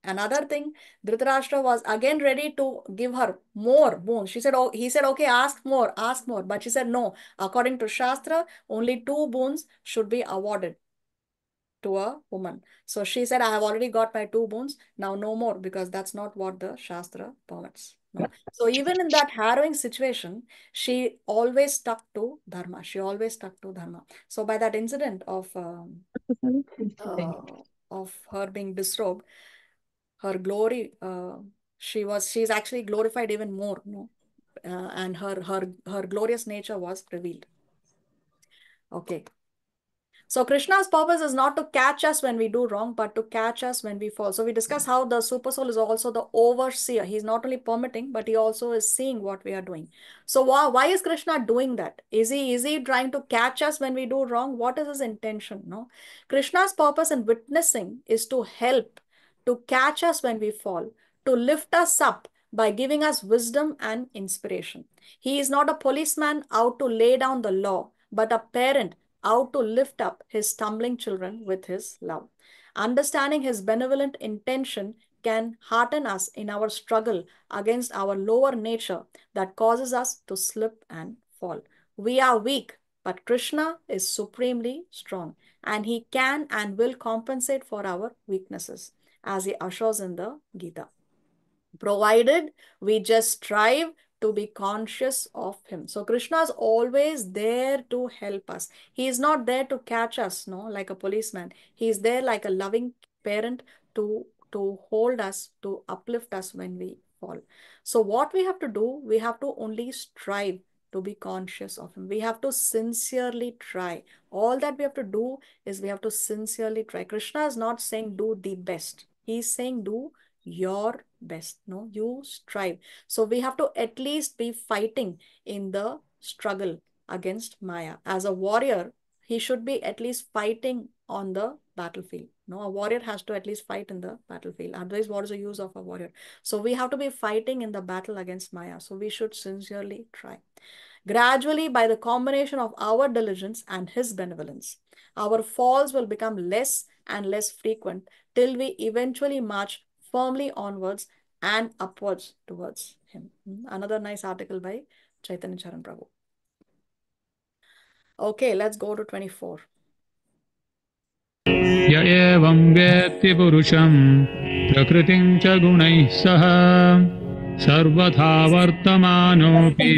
Another thing, Dhritarashtra was again ready to give her more boons. He said, okay, ask more, ask more. But she said, no, according to Shastra, only two boons should be awarded to a woman. So she said, I have already got my two boons. Now no more, because that's not what the Shastra permits. No. So even in that harrowing situation, she always stuck to Dharma. She always stuck to Dharma. So by that incident of her being disrobed, her glory, she's actually glorified even more, and her glorious nature was revealed. Okay. So Krishna's purpose is not to catch us when we do wrong, but to catch us when we fall. So we discuss how the super soul is also the overseer. He's not only permitting, but he also is seeing what we are doing. So why is Krishna doing that? Is he trying to catch us when we do wrong? What is his intention? No. Krishna's purpose in witnessing is to help, to catch us when we fall, to lift us up by giving us wisdom and inspiration. He is not a policeman out to lay down the law, but a parent out to lift up his stumbling children with his love. Understanding his benevolent intention can hearten us in our struggle against our lower nature that causes us to slip and fall. We are weak, but Krishna is supremely strong, and he can and will compensate for our weaknesses, as he ushers in the Gita, provided we just strive to be conscious of him. So Krishna is always there to help us. He is not there to catch us, no, like a policeman. He is there like a loving parent to hold us, to uplift us when we fall. So what we have to do, we have to only strive to be conscious of him. We have to sincerely try. All that we have to do is we have to sincerely try. Krishna is not saying do the best. He is saying do your best. No, you strive. So we have to at least be fighting in the struggle against Maya. As a warrior, he should be at least fighting on the battlefield. No, a warrior has to at least fight in the battlefield. Otherwise, what is the use of a warrior? So we have to be fighting in the battle against Maya. So we should sincerely try. Gradually, by the combination of our diligence and his benevolence, our falls will become less and less frequent till we eventually march firmly onwards and upwards towards him. Another nice article by Chaitanya Charan Prabhu. Okay, let's go to 24. य एवं वेत्ति पुरुषं प्रकृतिं च गुणैः सह सर्वथा वर्तमानोऽपि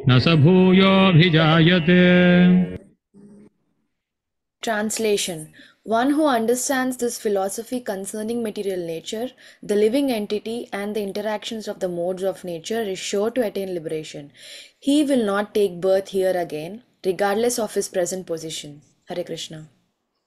न स भूयोऽभिजायते. Translation. One who understands this philosophy concerning material nature, the living entity, and the interactions of the modes of nature is sure to attain liberation. He will not take birth here again, regardless of his present position. Hare Krishna.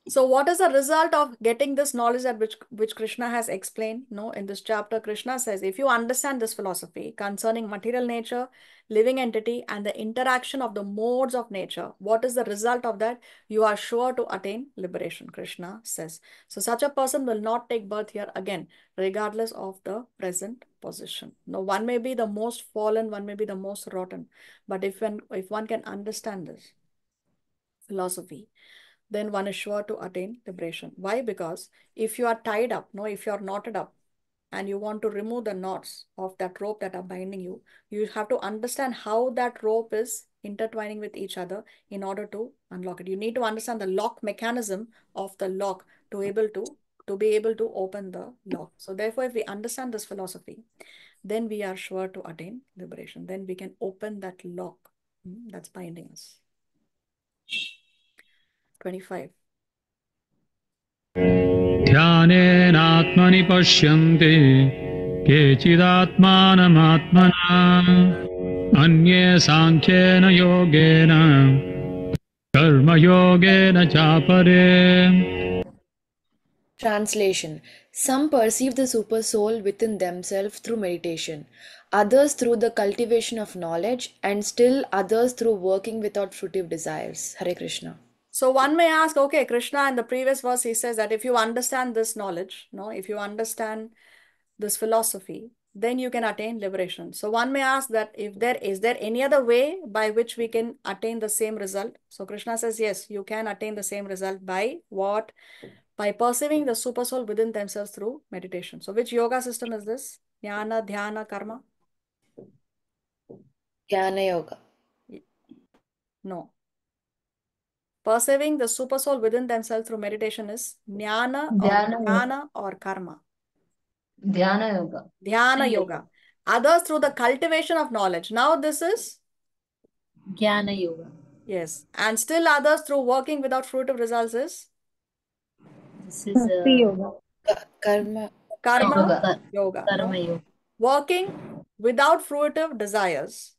So what is the result of getting this knowledge that which Krishna has explained? No, in this chapter, Krishna says, if you understand this philosophy concerning material nature, living entity, and the interaction of the modes of nature, what is the result of that? You are sure to attain liberation, Krishna says. So such a person will not take birth here again, regardless of the present position. No, one may be the most fallen, one may be the most rotten. But if one can understand this philosophy, then one is sure to attain liberation. Why? Because if you are tied up, no, if you are knotted up and you want to remove the knots of that rope that are binding you, you have to understand how that rope is intertwining with each other in order to unlock it. You need to understand the lock mechanism of the lock to be able to open the lock. So therefore, if we understand this philosophy, then we are sure to attain liberation. Then we can open that lock that's binding us. 25. ध्यानेनात्मनि पश्यन्ति केचिदात्मानमात्मना अन्ये साङ्ख्येन योगेन कर्मयोगेन चापरे. Translation. Some perceive the super soul within themselves through meditation, others through the cultivation of knowledge, and still others through working without fruitive desires. Hare Krishna. So one may ask, okay, Krishna in the previous verse, he says that if you understand this knowledge, no, if you understand this philosophy, then you can attain liberation. So one may ask that if there is there any other way by which we can attain the same result? So Krishna says, yes, you can attain the same result by what? By perceiving the super soul within themselves through meditation. So which yoga system is this? Jnana, dhyana, karma? Jnana Yoga. No. Perceiving the super soul within themselves through meditation is jnana or dhyana or karma. Dhyana Yoga. Dhyana yoga. Others through the cultivation of knowledge. Now this is Jnana Yoga. yes. And still others through working without fruitive results is This is Bhakti yoga. Karma. karma yoga. Karma No? Yoga. Working without fruitive desires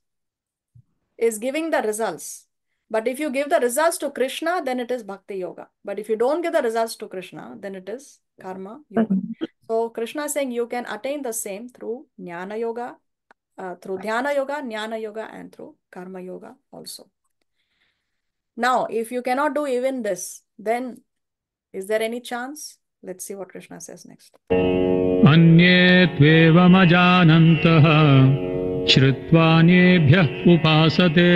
is giving the results. But if you give the results to Krishna, then it is bhakti yoga. But if you don't give the results to Krishna, then it is karma yoga. So Krishna is saying you can attain the same through jnana yoga, through dhyana yoga, jnana yoga, and through karma yoga also. Now, if you cannot do even this, then is there any chance? Let's see what Krishna says next. अन्ये त्वेवमजानन्तः श्रुत्वान्येभ्यः उपासते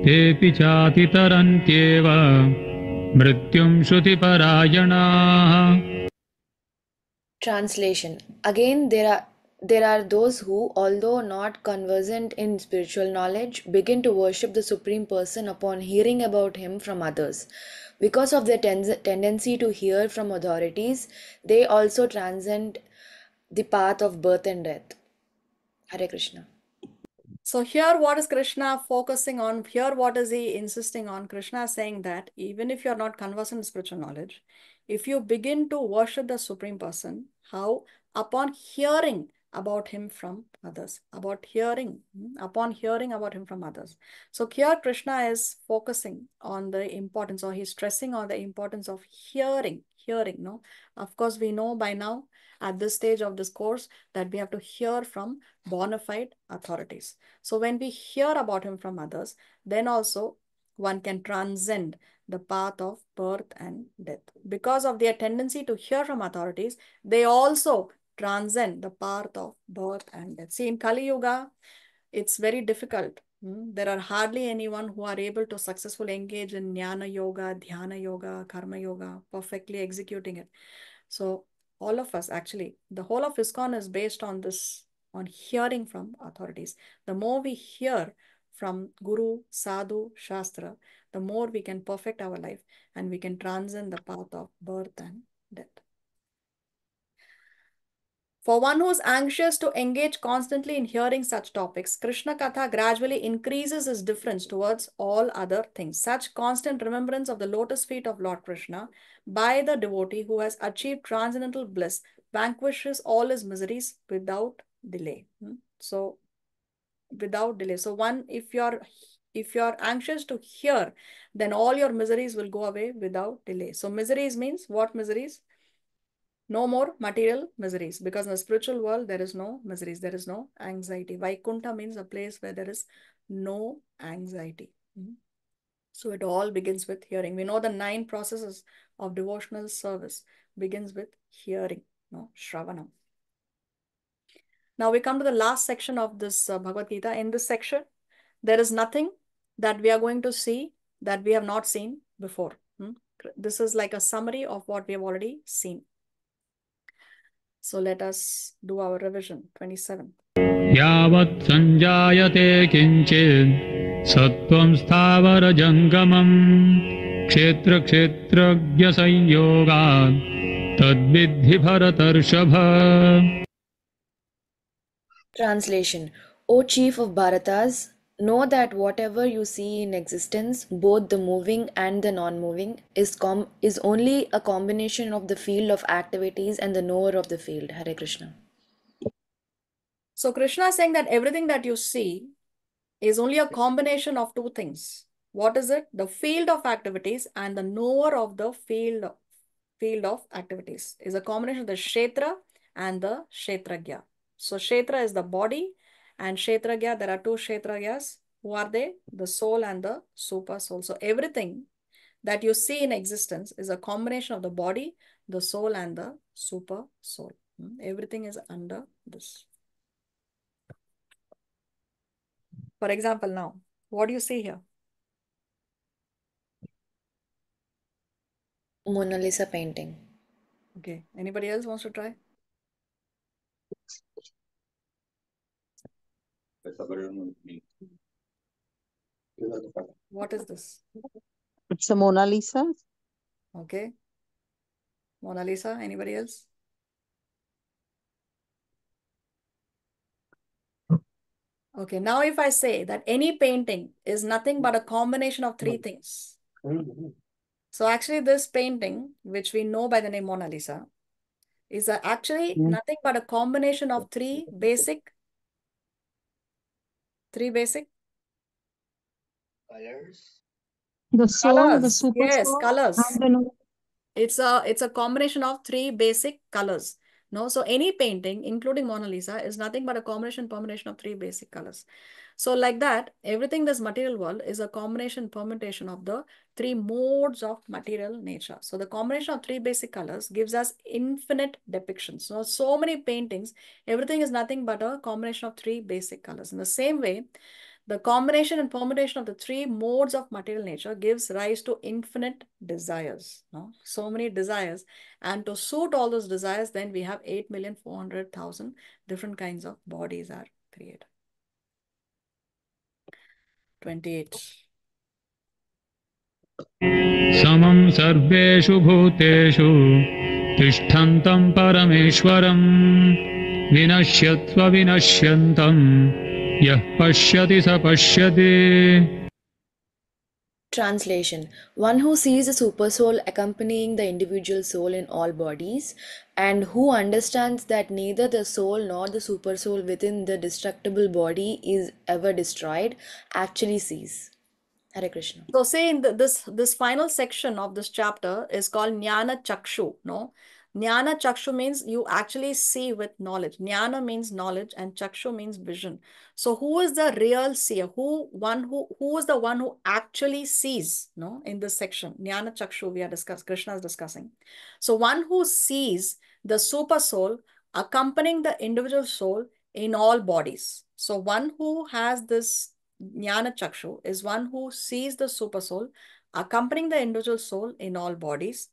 तेऽपि चातितरन्त्येव मृत्युं श्रुतिपरायणाः. Translation. Again, there are those who, although not conversant in spiritual knowledge, begin to worship the Supreme Person upon hearing about him from others. Because of their tendency to hear from authorities, they also transcend the path of birth and death. Hare Krishna. So here what is Krishna focusing on? Here what is he insisting on? Krishna is saying that even if you are not conversant in spiritual knowledge, if you begin to worship the Supreme Person, how? Upon hearing about him from others. Upon hearing about him from others. So here Krishna is focusing on the importance, or he's stressing on the importance of hearing, no? Of course, we know by now at this stage of this course that we have to hear from bona fide authorities. So when we hear about him from others, then also one can transcend the path of birth and death. Because of their tendency to hear from authorities, they also transcend the path of birth and death. See, in Kali Yuga, it's very difficult. There are hardly anyone who are able to successfully engage in jnana yoga, dhyana yoga, karma yoga, perfectly executing it. So all of us, actually, the whole of ISKCON is based on this, on hearing from authorities. The more we hear from Guru, Sadhu, Shastra, the more we can perfect our life and we can transcend the path of birth and death. For one who is anxious to engage constantly in hearing such topics, Krishna Katha gradually increases his difference towards all other things. Such constant remembrance of the lotus feet of Lord Krishna by the devotee who has achieved transcendental bliss vanquishes all his miseries without delay. So, without delay. So, if you're anxious to hear, then all your miseries will go away without delay. So, miseries means what miseries? No more material miseries, because in the spiritual world, there is no miseries, there is no anxiety. Vaikuntha means a place where there is no anxiety. So it all begins with hearing. We know the 9 processes of devotional service begins with hearing, no, Shravanam. Now we come to the last section of this Bhagavad Gita. In this section, there is nothing that we are going to see that we have not seen before. This is like a summary of what we have already seen. So let us do our revision. 27. यावत् सञ्जायते किञ्चित् सत्त्वं स्थावरजङ्गमम् क्षेत्रक्षेत्रज्ञसंयोगात् तद्विद्धि भरतर्षभ. Translation. O chief of Bharatas, know that whatever you see in existence, both the moving and the non-moving, is only a combination of the field of activities and the knower of the field. Hare Krishna. So Krishna is saying that everything that you see is only a combination of 2 things. What is it? The field of activities and the knower of the field of activities is a combination of the Kshetra and the Kshetragya. So Kshetra is the body and Kshetragya, there are 2 Kshetragyas. Who are they? The soul and the super soul. So everything that you see in existence is a combination of the body, the soul and the super soul. Everything is under this. For example, now, what do you see here? Mona Lisa painting. Okay. Anybody else wants to try? What is this? It's a Mona Lisa. Okay. Mona Lisa, anybody else? Okay, now if I say that any painting is nothing but a combination of 3 things. So actually this painting, which we know by the name Mona Lisa, is actually nothing but a combination of 3 basic colors. The soul, colors. the super Yes, soul, colors. and the It's a combination of 3 basic colors. No, so any painting, including Mona Lisa, is nothing but a permutation of 3 basic colors. So like that, everything in this material world is a permutation of the 3 modes of material nature. So the combination of 3 basic colors gives us infinite depictions. So many paintings, everything is nothing but a combination of 3 basic colors. In the same way, the combination and permutation of the 3 modes of material nature gives rise to infinite desires. No? So many desires. And to suit all those desires, then we have 8,400,000 different kinds of bodies are created. 28. समं सर्वेषु भूतेषु तिष्ठन्तं परमेश्वरं विनश्यत्स्व विनश्यन्तं यः पश्यति स पश्यति. Translation. One who sees the super soul accompanying the individual soul in all bodies, and who understands that neither the soul nor the super soul within the destructible body is ever destroyed, actually sees. Hare Krishna. So say in this final section of this chapter is called Jnana Chakshu. No, Jnana Chakshu means you actually see with knowledge. Jnana means knowledge and Chakshu means vision. So who is the real seer? Who is the one who actually sees? No, in this section, Jnana Chakshu we are Krishna is discussing. So one who sees the super soul accompanying the individual soul in all bodies. So one who has this Jnana Chakshu is one who sees the super soul accompanying the individual soul in all bodies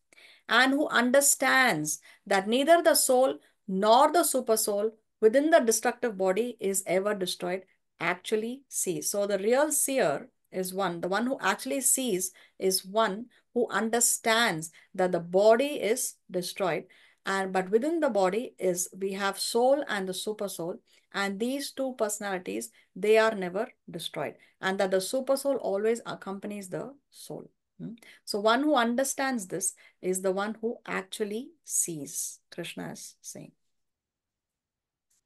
and who understands that neither the soul nor the super soul within the destructive body is ever destroyed, actually sees. So the real seer is one. The one who actually sees is one who understands that the body is destroyed. But within the body is we have soul and the super soul. And these two personalities, they are never destroyed. And that the super soul always accompanies the soul. So one who understands this is the one who actually sees. Krishna is saying.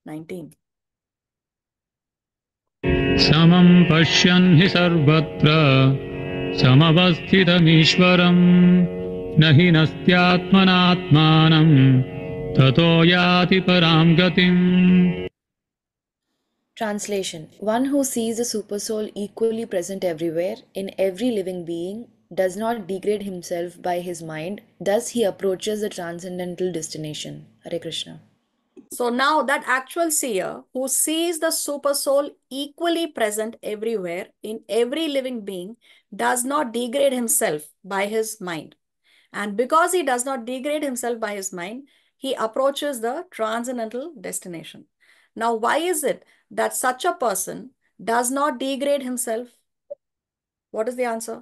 19. समं पश्यन् हि सर्वत्र समवस्थितमीश्वरम् न हि नस्त्यात्मनात्मानं ततो याति परां गतिम्. Translation: One who sees the Supersoul equally present everywhere, in every living being, does not degrade himself by his mind, thus he approaches the transcendental destination. Hare Krishna. So now that actual seer who sees the super soul equally present everywhere in every living being does not degrade himself by his mind. And because he does not degrade himself by his mind, he approaches the transcendental destination. Now, why is it that such a person does not degrade himself? What is the answer?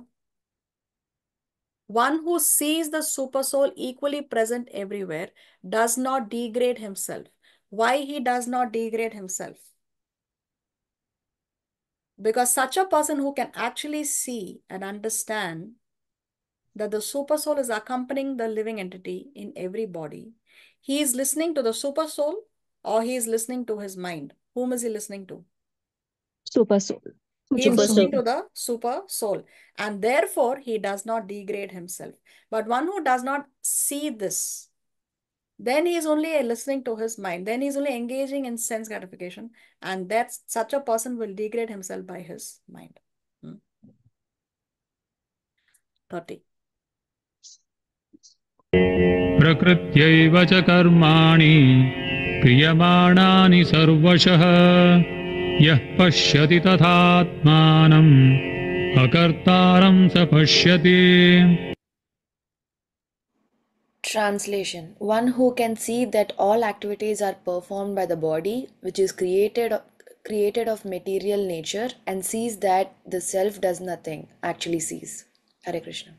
One who sees the super soul equally present everywhere does not degrade himself. Why he does not degrade himself? Because such a person who can actually see and understand that the super soul is accompanying the living entity in every body, he is listening to the super soul or he is listening to his mind. Whom is he listening to? Super soul. He is Super listening soul. to the super soul, and therefore he does not degrade himself. But one who does not see this, then he is only listening to his mind. Then he is only engaging in sense gratification, and that's such a person will degrade himself by his mind. 30. प्रकृत्यैव च कर्माणि क्रियमाणानि सर्वशः यः पश्यति तथात्मानम् अकर्तारं स पश्यति. Translation: One who can see that all activities are performed by the body, which is created of material nature, and sees that the self does nothing, actually sees. Hare Krishna.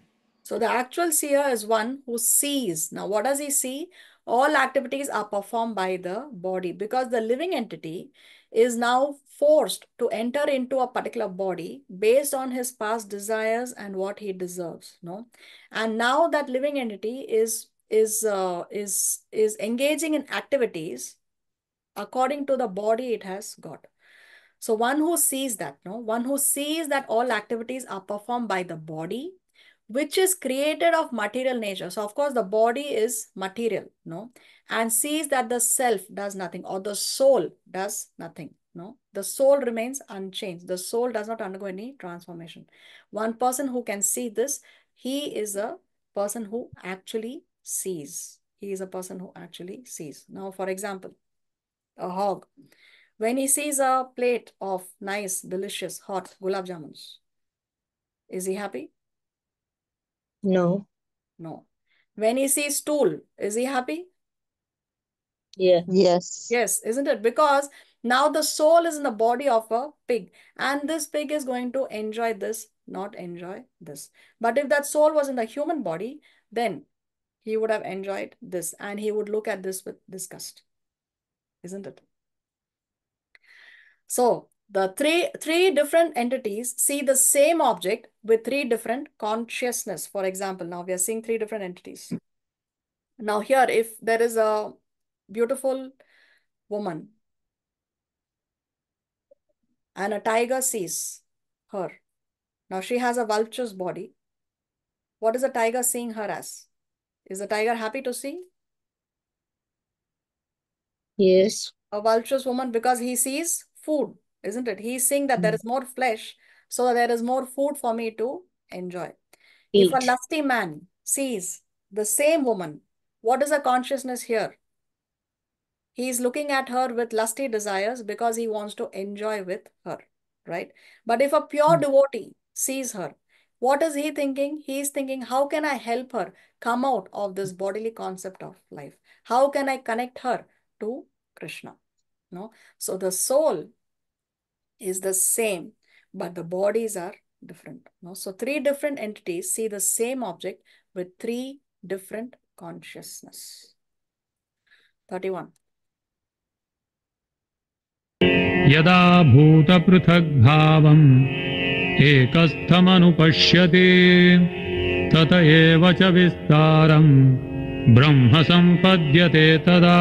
So the actual seer is one who sees. Now, what does he see? All activities are performed by the body because the living entity is now forced to enter into a particular body based on his past desires and what he deserves. No, and now that living entity is engaging in activities according to the body it has got. So one who sees that, no, one who sees that all activities are performed by the body, which is created of material nature. So of course the body is material, no, and sees that the self does nothing or the soul does nothing, no. The soul remains unchanged. The soul does not undergo any transformation. One person who can see this, he is a person who actually sees. He is a person who actually sees. Now, for example, a hog, when he sees a plate of nice, delicious, hot gulab jamuns, is he happy? No. No. When he sees stool, is he happy? Yeah. Yes. Yes, isn't it? Because now the soul is in the body of a pig, and this pig is going to enjoy this, not enjoy this. But if that soul was in the human body, then he would have enjoyed this and he would look at this with disgust, isn't it? So the three different entities see the same object with three different consciousness. For example, now we are seeing three different entities. Now here, if there is a beautiful woman and a tiger sees her. Now she has a vulture's body. What is the tiger seeing her as? Is the tiger happy to see Yes. a vulture's woman because he sees food, isn't it? He's seeing that there is more flesh, so there is more food for me to enjoy. If a Eat. lusty man sees the same woman, what is the consciousness here? He is looking at her with lusty desires because he wants to enjoy with her, right? But if a pure devotee sees her, what is he thinking? He is thinking, how can I help her come out of this bodily concept of life? How can I connect her to Krishna? No? So the soul is the same, but the bodies are different. No? So three different entities see the same object with three different consciousness. 31. यदा भूतपृथग्भावम् एकस्थमनुपश्यति तत एव च विस्तारम् ब्रह्म सम्पद्यते तदा.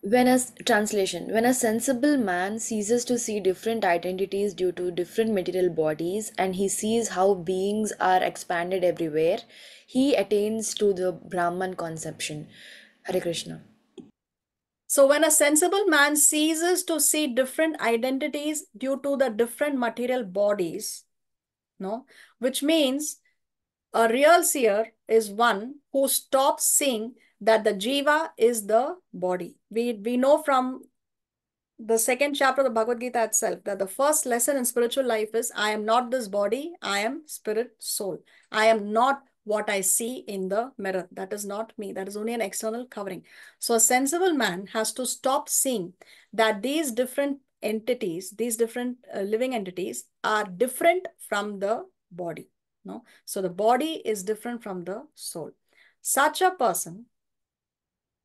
When a sensible man ceases to see different identities due to different material bodies, and he sees how beings are expanded everywhere, he attains to the Brahman conception. Hare Krishna. So when a sensible man ceases to see different identities due to the different material bodies, no, which means a real seer is one who stops seeing that the jiva is the body. We know from the second chapter of the Bhagavad Gita itself that the first lesson in spiritual life is I am not this body, I am spirit soul. I am not what I see in the mirror. That is not me. That is only an external covering. So a sensible man has to stop seeing that these different entities, these different living entities are different from the body. No? So the body is different from the soul. Such a person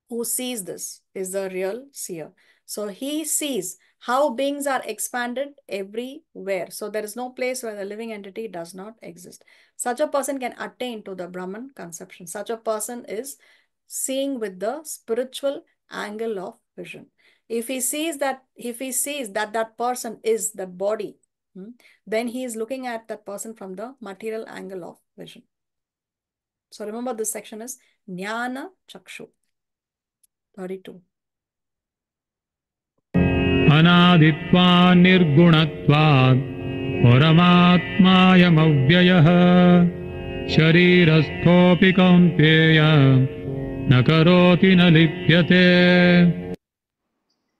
who sees this is the real seer. So he sees how beings are expanded everywhere. So there is no place where the living entity does not exist. Such a person can attain to the Brahman conception. Such a person is seeing with the spiritual angle of vision. If he sees that that person is the body, then he is looking at that person from the material angle of vision. So remember, this section is Jnana Chakshu. 32. अनादित्वान् निर्गुणत्वात् परमात्मायमव्ययः शरीरस्थोऽपि कौन्तेय न करोति न लिप्यते.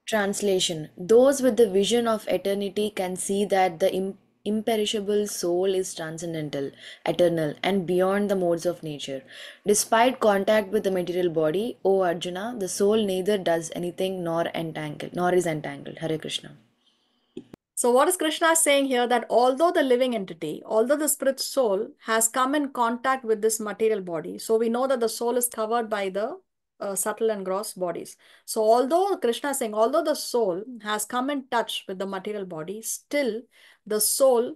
Translation. Those with the vision of eternity can see that the imperishable soul is transcendental, eternal, and beyond the modes of nature. Despite contact with the material body, O Arjuna, the soul neither does anything nor is entangled. Hare Krishna. So what is Krishna saying here? That although the living entity, although the spirit soul has come in contact with this material body, so we know that the soul is covered by the subtle and gross bodies. So although Krishna is saying, although the soul has come in touch with the material body, still the soul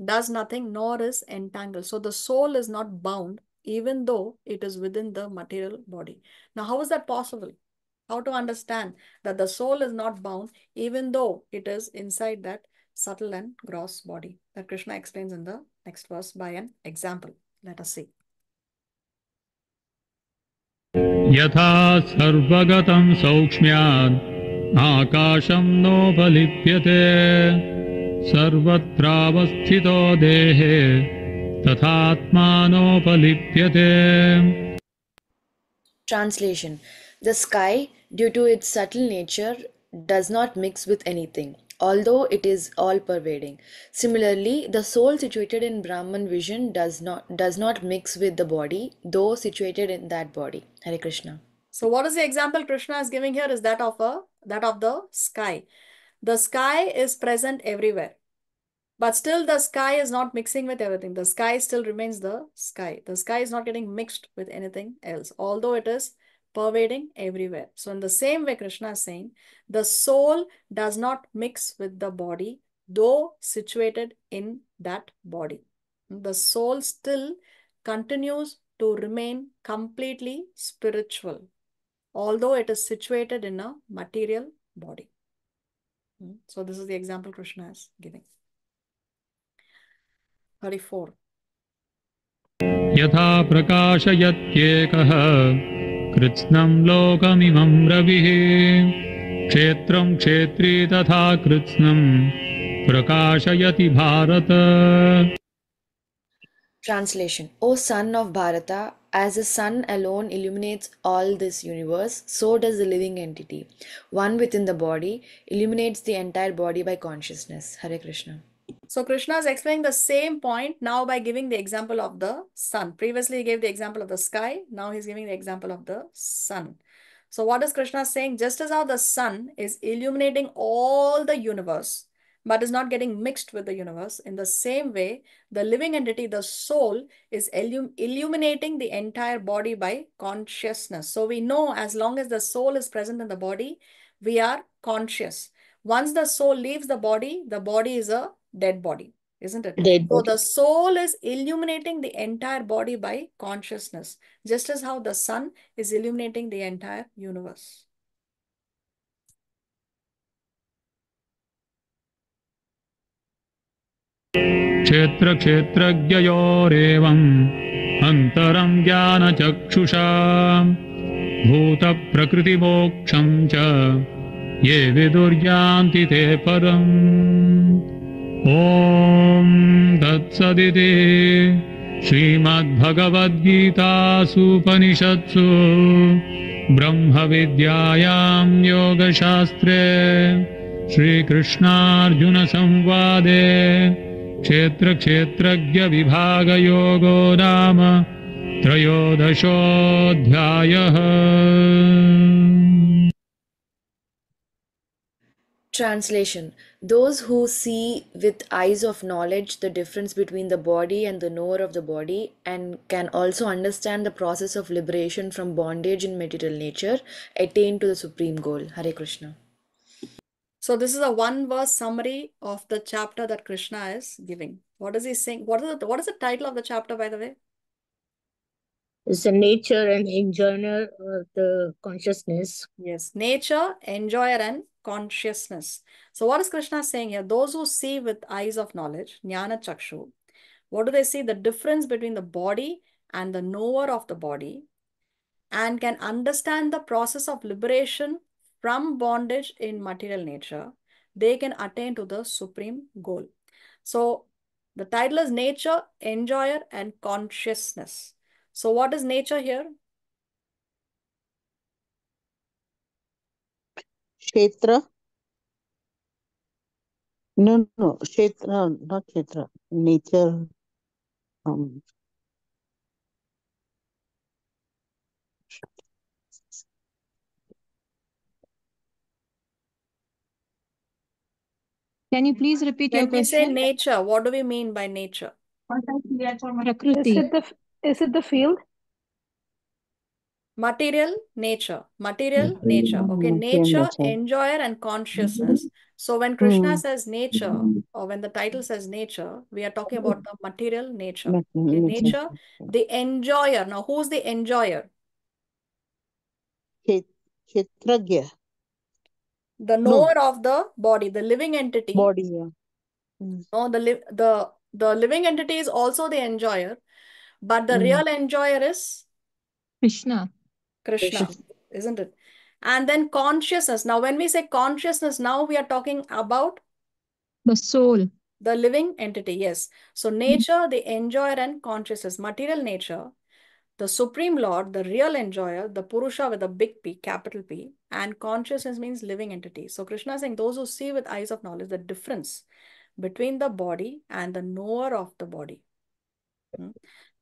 does nothing nor is entangled. So the soul is not bound even though it is within the material body. Now, how is that possible? How to understand that the soul is not bound even though it is inside that subtle and gross body? That Krishna explains in the next verse by an example. Let us see. यथा सर्वगतं सौक्ष्म्यात् आकाशं नोपलिप्यते सर्वत्रावस्थितो देहे तथात्मानोपलिप्यते. Translation. The sky, due to its subtle nature, does not mix with anything, although it is all-pervading. Similarly, the soul situated in Brahman vision does not mix with the body, though situated in that body. Hare Krishna. So what is the example Krishna is giving here is that of the sky. The sky is present everywhere. But still the sky is not mixing with everything. The sky still remains the sky. The sky is not getting mixed with anything else, although it is pervading everywhere. So in the same way, Krishna is saying, the soul does not mix with the body, though situated in that body. The soul still continues to remain completely spiritual, although it is situated in a material body. So this is the example Krishna is giving. 34. यथा प्रकाशयत्येकः कृत्स्नं लोकमिमं रविः क्षेत्रं क्षेत्री तथा कृत्स्नं प्रकाशयति Bharat. Translation. O son of Bharata, as the sun alone illuminates all this universe, so does the living entity, one within the body, illuminates the entire body by consciousness. Hare Krishna. So Krishna is explaining the same point now by giving the example of the sun. Previously he gave the example of the sky. Now he's giving the example of the sun. So what is Krishna saying? Just as how the sun is illuminating all the universe, but is not getting mixed with the universe, in the same way, the living entity, the soul, is illuminating the entire body by consciousness. So we know as long as the soul is present in the body, we are conscious. Once the soul leaves the body is a dead body, isn't it? Dead So body. the soul is illuminating the entire body by consciousness, just as how the sun is illuminating the entire universe. क्षेत्रक्षेत्रज्ञयोरेवम् अन्तरं ज्ञानचक्षुषा भूतप्रकृतिमोक्षं च ये विदुर्यान्ति ते परम् ॐ तत्सदिति श्रीमद्भगवद्गीतासूपनिषत्सु ब्रह्मविद्यायां योगशास्त्रे श्रीकृष्णार्जुनसंवादे क्षेत्रक्षेत्रज्ञविभागयोगो नाम त्रयोदशोऽध्यायः। Translation: Those who see with eyes of knowledge the difference between the body and the knower of the body, and can also understand the process of liberation from bondage in material nature, attain to the supreme goal. Hare Krishna. So this is a one-verse summary of the chapter that Krishna is giving. What is he saying? What is the title of the chapter, by the way? It's the nature and enjoyer of the consciousness. Yes, nature, enjoyer, and consciousness. So what is Krishna saying here? Those who see with eyes of knowledge, jnana chakshu, what do they see? The difference between the body and the knower of the body, and can understand the process of liberation from bondage in material nature, they can attain to the supreme goal. So the title is nature, enjoyer, and consciousness. So what is nature here? Kshetra. No, Kshetra, not Kshetra. Nature. Um, Can you please repeat your When we say question? nature, what do we mean by nature? Prakriti. Is it the field? Material, nature. Material, nature. Okay, nature, nature, nature. enjoyer, and consciousness. So when Krishna says nature, or when the title says nature, we are talking about the material nature. Okay, nature, the enjoyer. Now, who's the enjoyer? Kshetragya. The knower of the body, the living entity. Body, yeah. No, the living entity is also the enjoyer, but the real enjoyer is Krishna. Krishna, isn't it? And then consciousness. Now, when we say consciousness, now we are talking about The soul. the living entity. Yes. So nature, the enjoyer, and consciousness, material nature, the supreme lord, the real enjoyer, the Purusha with a big P, capital P, and consciousness means living entity. So Krishna is saying those who see with eyes of knowledge the difference between the body and the knower of the body.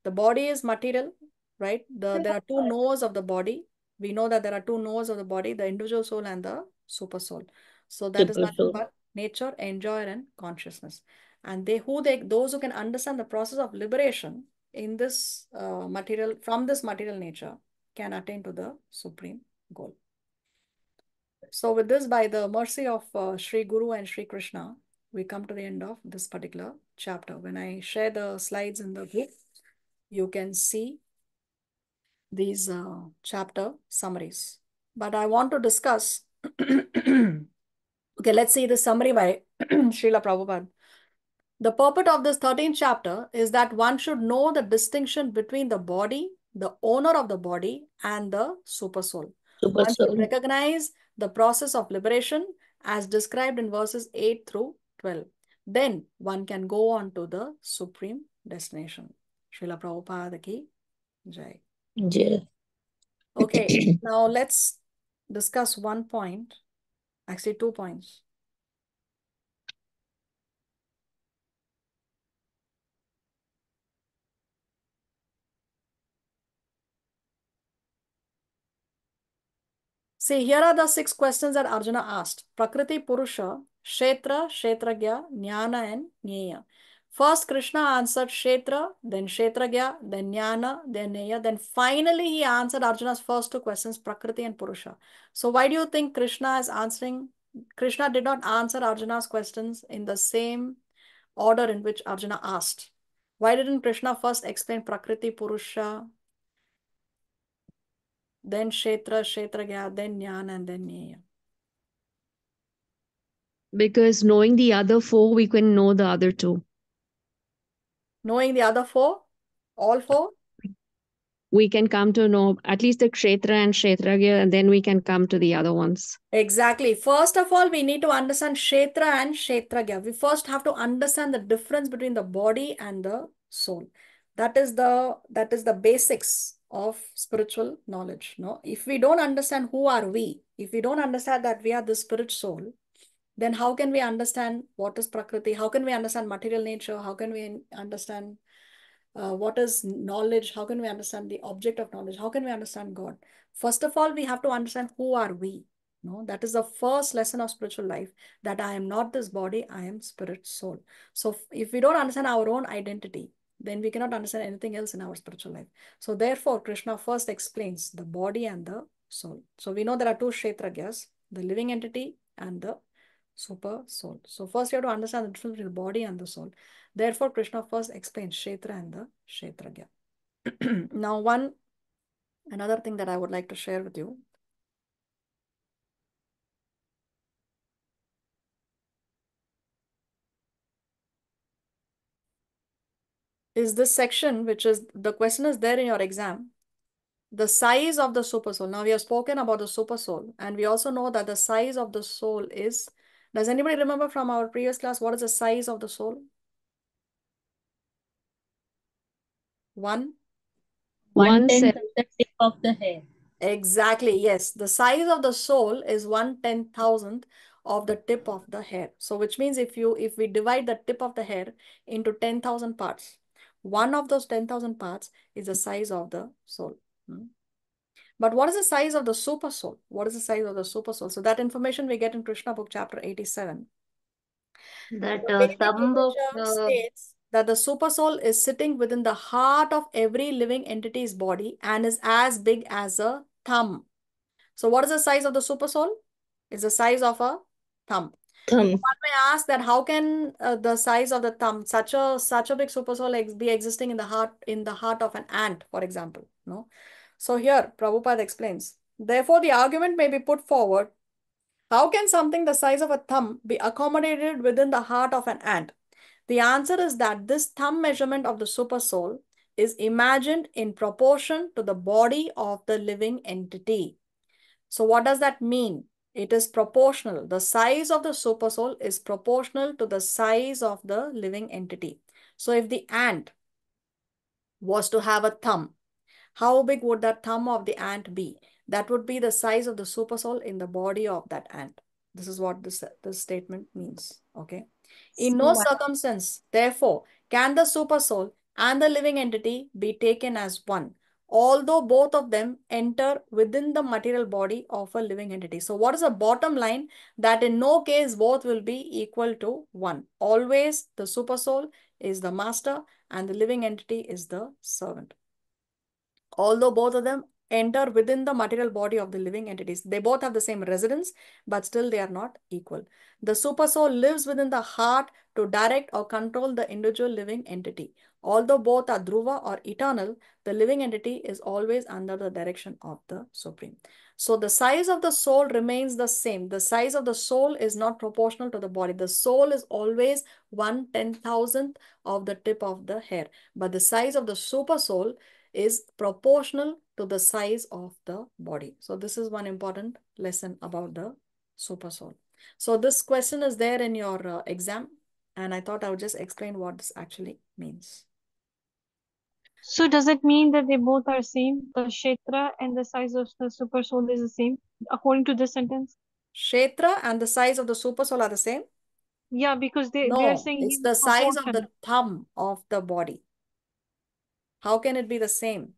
The body is material, right? There are two knowers of the body. We know that there are two knowers of the body, the individual soul and the super soul. So that is Super nothing soul. but nature, enjoyer, and consciousness. And those who can understand the process of liberation in this material, from this material nature, can attain to the supreme goal. So with this, by the mercy of Sri Guru and Sri Krishna, we come to the end of this particular chapter. When I share the slides in the group, you can see these chapter summaries. But I want to discuss, okay, let's see the summary by Srila Prabhupada. The purport of this 13th chapter is that one should know the distinction between the body, the owner of the body, and the super soul. Super One should soul. recognize the process of liberation as described in verses 8 through 12. Then one can go on to the supreme destination. Srila Prabhupada ki Jai. Yeah. Okay, now let's discuss one point, actually 2 points. See, here are the 6 questions that Arjuna asked. Prakriti, Purusha, Kshetra, Kshetragya, Jnana and Jnana. First, Krishna answered Kshetra, then Kshetragya, then Jnana, then Jnana. Then finally, he answered Arjuna's first 2 questions, Prakriti and Purusha. So why do you think Krishna is answering? Krishna did not answer Arjuna's questions in the same order in which Arjuna asked. Why didn't Krishna first explain Prakriti, Purusha, then Kshetra, Kshetragya, then Jnana, and then Jnana? Because knowing the other 4, we can know the other 2. Knowing the other 4, all 4? We can come to know at least the Kshetra and Kshetragya, and then we can come to the other ones. Exactly. First of all, we need to understand Kshetra and Kshetragya. We first have to understand the difference between the body and the soul. That is the basics of spiritual knowledge. No, if we don't understand who are we, if we don't understand that we are the spirit soul, then how can we understand what is Prakriti? How can we understand material nature? How can we understand what is knowledge? How can we understand the object of knowledge? How can we understand God? First of all, we have to understand who are we. No, that is the first lesson of spiritual life, that I am not this body, I am spirit soul. So if we don't understand our own identity, then we cannot understand anything else in our spiritual life. So therefore, Krishna first explains the body and the soul. So we know there are 2 Kshetragyas, the living entity and the super soul. So first you have to understand the difference between the body and the soul. Therefore, Krishna first explains Kshetra and the Kshetragya. Now, another thing that I would like to share with you is this section, which is, the question is there in your exam, the size of the super soul. Now, we have spoken about the super soul, and we also know that the size of the soul is, does anybody remember from our previous class, what is the size of the soul? 1? 1/10 of the tip of the hair. Exactly, yes. The size of the soul is 1/10,000th of the tip of the hair. So which means if we divide the tip of the hair into 10,000 parts, one of those 10,000 parts is the size of the soul. But what is the size of the super soul? What is the size of the super soul? So that information we get in Krishna book chapter 87. That The Vedic thumb of literature states that the super soul is sitting within the heart of every living entity's body and is as big as a thumb. So what is the size of the super soul? It's the size of a thumb. Thumb. One may ask that how can the size of the thumb, such a big super soul be existing in the heart of an ant, for example? No. So here Prabhupada explains. Therefore, the argument may be put forward. How can something the size of a thumb be accommodated within the heart of an ant? The answer is that this thumb measurement of the super soul is imagined in proportion to the body of the living entity. So what does that mean? It is proportional. The size of the super soul is proportional to the size of the living entity. So if the ant was to have a thumb, how big would that thumb of the ant be? That would be the size of the super soul in the body of that ant. This is what this statement means. Okay. In no circumstance, therefore, can the super soul and the living entity be taken as one, although both of them enter within the material body of a living entity. So what is the bottom line? That in no case both will be equal to 1. Always the super soul is the master and the living entity is the servant. Although both of them enter within the material body of the living entities, they both have the same residence, but still they are not equal. The super soul lives within the heart to direct or control the individual living entity. Although both are dhruva or eternal, the living entity is always under the direction of the Supreme. So the size of the soul remains the same. The size of the soul is not proportional to the body. The soul is always 1/10,000th of the tip of the hair. But the size of the super soul is proportional to the size of the body. So this is one important lesson about the super soul. So this question is there in your exam, and I thought I would just explain what this actually means. So does it mean that they both are same? The Kshetra and the size of the super soul is the same, according to this sentence? Kshetra and the size of the super soul are the same? Yeah, because they are No, saying it's the size of the thumb of the body. How can it be the same?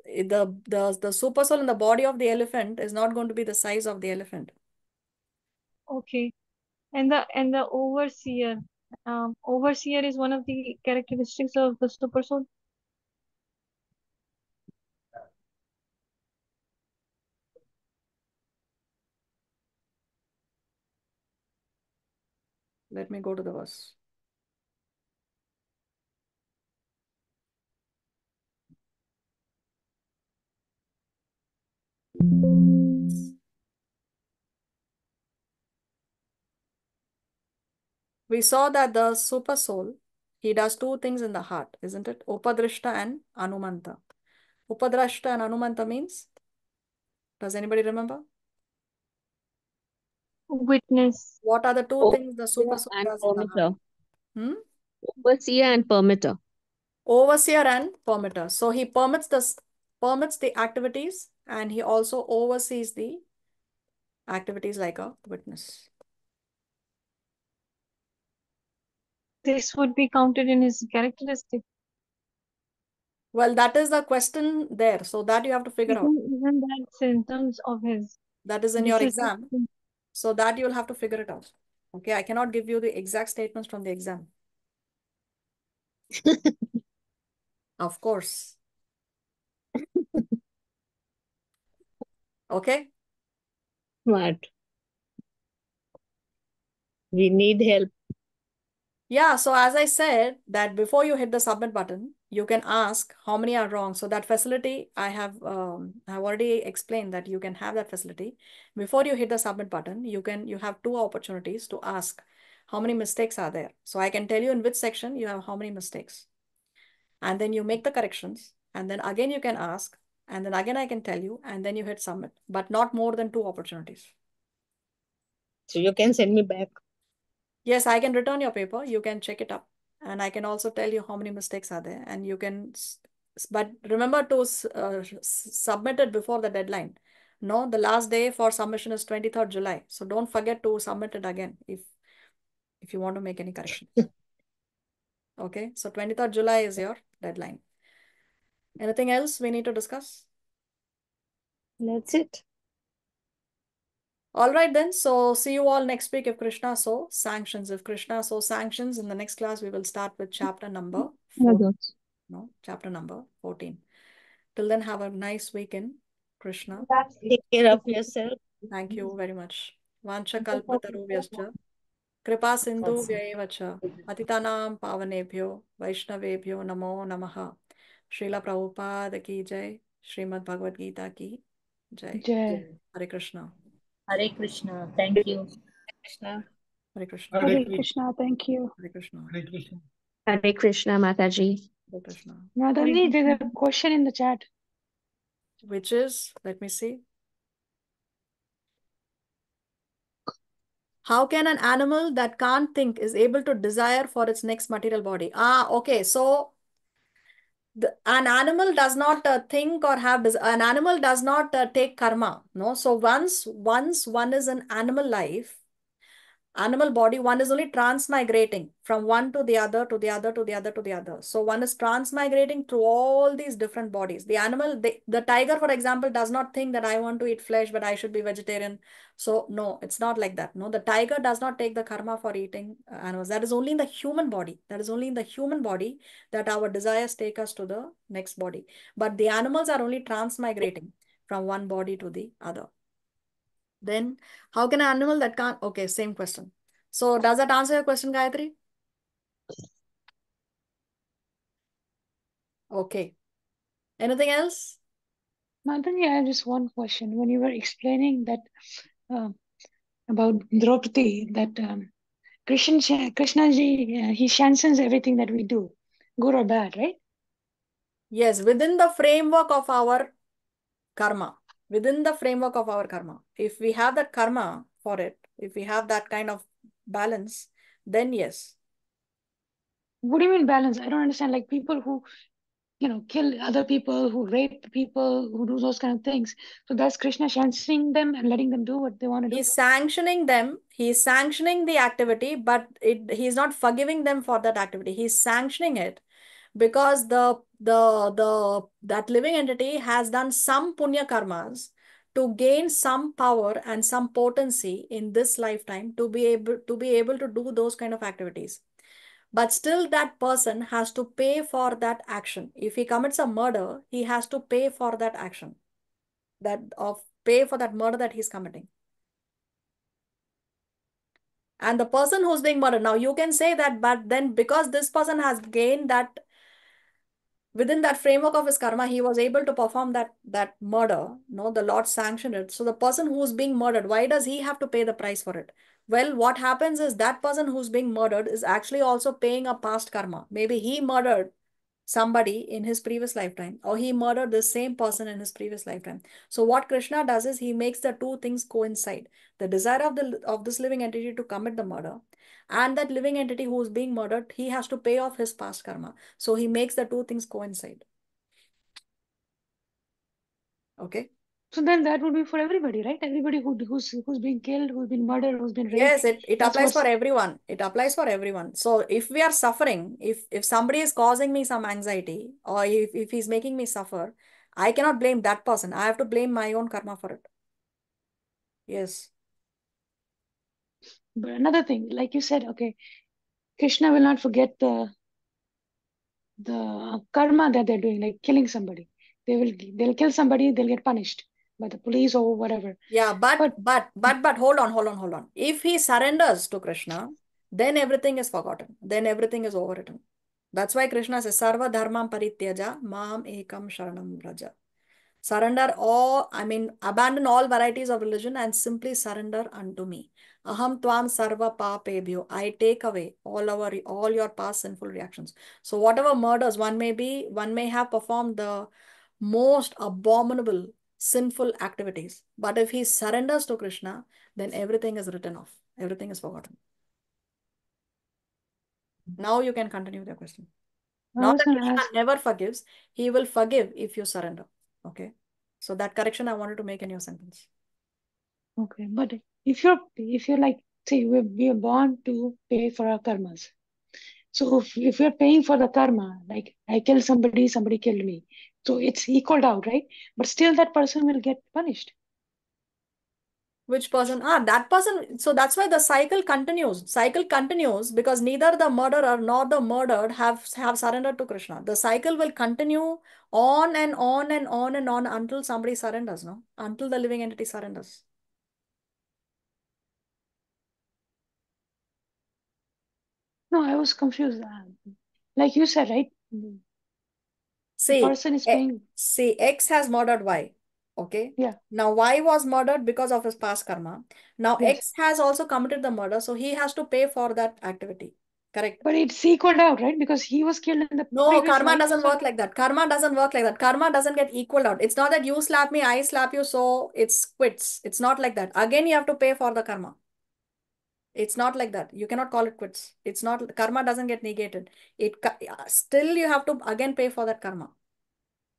the super soul in the body of the elephant is not going to be the size of the elephant. Okay. And the overseer. Overseer is one of the characteristics of the super soul. Let me go to the verse. We saw that the super soul, he does two things in the heart, isn't it? Upadrishta and Anumanta. Upadrashta and Anumanta means? Does anybody remember? Witness. What are the two things the super soul and does in the heart? permitter. Overseer and permitter. Overseer and permitter. So he permits the activities, and he also oversees the activities like a witness. This would be counted in his characteristic. Well, that is the question there. So that you have to figure out. Isn't that symptoms of his? That is in your exam. So that you'll have to figure it out. Okay, I cannot give you the exact statements from the exam. Of course. Okay. What? We need help. Yeah, so as I said, that before you hit the submit button, you can ask how many are wrong. So that facility, I've already explained that you can have that facility. Before you hit the submit button, you have two opportunities to ask how many mistakes are there. So I can tell you in which section you have how many mistakes. And then you make the corrections. And then again you can ask. And then again I can tell you. And then you hit submit. But not more than two opportunities. So you can send me back. Yes, I can return your paper. You can check it up. And I can also tell you how many mistakes are there. And you can, but remember to submit it before the deadline. No, the last day for submission is 23rd July. So don't forget to submit it again if you want to make any corrections. Okay, so 23rd July is your deadline. Anything else we need to discuss? That's it. All right then. So see you all next week if Krishna so sanctions. If Krishna so sanctions, in the next class we will start with chapter number 14. No, chapter number 14. Till then, have a nice weekend, Krishna. Take care of yourself. Thank you very much. Vancha kalpatarubhyascha kripa sindhu vyayevacha patitanam pavanebhyo vaishnavebhyo namo namaha. Srila Prabhupada ki jai. Srimad Bhagavad Gita ki jai. Jai. Hare Krishna. Hare Krishna. Thank you. Krishna. Hare Krishna. Hare Krishna. Thank you. Hare Krishna. Hare Krishna. Hare Krishna, Mataji. Hare Krishna. Madhavi, there's a question in the chat. Which is, let me see. How can an animal that can't think is able to desire for its next material body? Okay. So an animal does not think or have an animal does not take karma. No. So once one is an animal life, animal body, one is only transmigrating from one to the other, to the other, to the other, to the other. So one is transmigrating through all these different bodies. The animal, the tiger, for example, does not think that I want to eat flesh, but I should be vegetarian. So no, it's not like that. No, the tiger does not take the karma for eating animals. That is only in the human body. That is only in the human body that our desires take us to the next body. But the animals are only transmigrating from one body to the other. Then how can an animal that can't? Okay, same question. So does that answer your question, Gayatri? Okay. Anything else? Madhavi, I have just one question. When you were explaining that about Draupadi, that Krishnaji, he sanctions everything that we do, good or bad, right? Yes, within the framework of our karma. Within the framework of our karma. If we have that karma for it, if we have that kind of balance, then yes. What do you mean balance? I don't understand. Like people who, kill other people, who rape people, who do those kind of things. So that's Krishna sanctioning them and letting them do what they want to do? He's sanctioning them. He's sanctioning the activity, but he's not forgiving them for that activity. He's sanctioning it. because that living entity has done some punya karmas to gain some power and some potency in this lifetime to be able to do those kind of activities. But still that person has to pay for that action. If he commits a murder, he has to pay for that action, pay for that murder that he's committing. And the person who's being murdered, now you can say that, but then because this person has gained that, within that framework of his karma, he was able to perform that murder. No, the Lord sanctioned it. So the person who's being murdered, why does he have to pay the price for it? Well, what happens is that person who's being murdered is actually also paying a past karma. Maybe he murdered somebody in his previous lifetime, or he murdered the same person in his previous lifetime. So what Krishna does is he makes the two things coincide: the desire of this living entity to commit the murder, and that living entity who is being murdered, he has to pay off his past karma. So he makes the two things coincide. Okay. So then that would be for everybody, right? Everybody who's being killed, who's been murdered, who's been raped. Yes, it applies for everyone. It applies for everyone. So if we are suffering, if somebody is causing me some anxiety, or if he's making me suffer, I cannot blame that person. I have to blame my own karma for it. Yes. But another thing, like you said, okay, Krishna will not forget the karma that they're doing, like killing somebody. They'll kill somebody, they'll get punished by the police or whatever. Yeah, but hold on. If he surrenders to Krishna, then everything is forgotten. Then everything is overwritten. That's why Krishna says, Sarva dharmam parityaja, maham ekam sharanam vraja. Surrender abandon all varieties of religion and simply surrender unto me. Aham tvam sarva papebhyo. I take away all your past sinful reactions. So whatever murders one may have performed the most abominable sinful activities. But if he surrenders to Krishna, then everything is written off. Everything is forgotten. Now you can continue with your question. Not that Krishna never forgives. He will forgive if you surrender. Okay. So that correction I wanted to make in your sentence. Okay, but if you're like, say, we are born to pay for our karmas. So if you're paying for the karma, like I killed somebody, somebody killed me, so it's equaled out, right? But still that person will get punished. Which person? That person. So that's why the cycle continues. Cycle continues because neither the murderer nor the murdered have surrendered to Krishna. The cycle will continue on and on and on and on until somebody surrenders, no? Until the living entity surrenders. No, I was confused. Like you said, right? The person is paying. See, X has murdered Y. Okay. Yeah. Now Y was murdered because of his past karma. Now Yes. X has also committed the murder, so he has to pay for that activity. Correct. But it's equaled out, right? Because he was killed in the No, previous karma life, doesn't work like that. Karma doesn't work like that. Karma doesn't get equaled out. It's not that you slap me, I slap you, so it's quits. It's not like that. Again, you have to pay for the karma. It's not like that. You cannot call it quits. It's not, karma doesn't get negated. Still you have to again pay for that karma.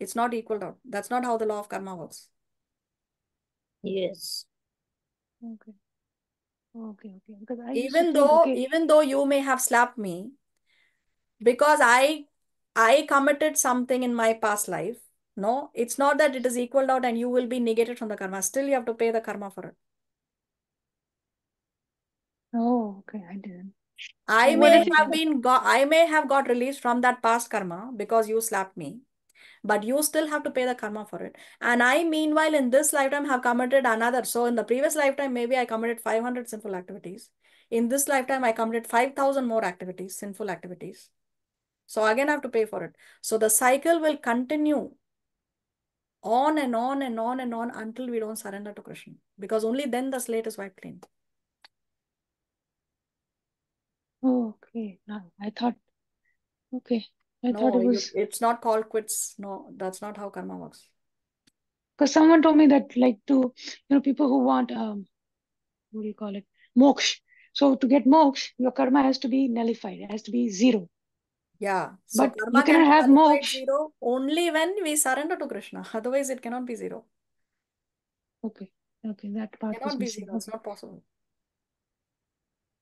It's not equaled out. That's not how the law of karma works. Yes. Okay. Because I used to Even think, even though you may have slapped me, because I committed something in my past life, no, it's not that it is equaled out and you will be negated from the karma. Still, you have to pay the karma for it. Oh, okay, I didn't. I may have got released from that past karma because you slapped me, but you still have to pay the karma for it. And I, meanwhile, in this lifetime have committed another. So in the previous lifetime, maybe I committed 500 sinful activities. In this lifetime, I committed 5,000 more activities, sinful activities. So again, I have to pay for it. So the cycle will continue on and on and on and on until we don't surrender to Krishna. Because only then the slate is wiped clean. Oh, okay. Now I thought, okay. I No, thought it was. it's not called quits. No, that's not how karma works. Because someone told me that, like, people who want, what do you call it? Moksha. So to get moksha, your karma has to be nullified. It has to be zero. Yeah. So But karma you can cannot be have nullified moksha. zero only when we surrender to Krishna. Otherwise, it cannot be zero. Okay. Okay, that part It was cannot be missing. zero. It's not possible.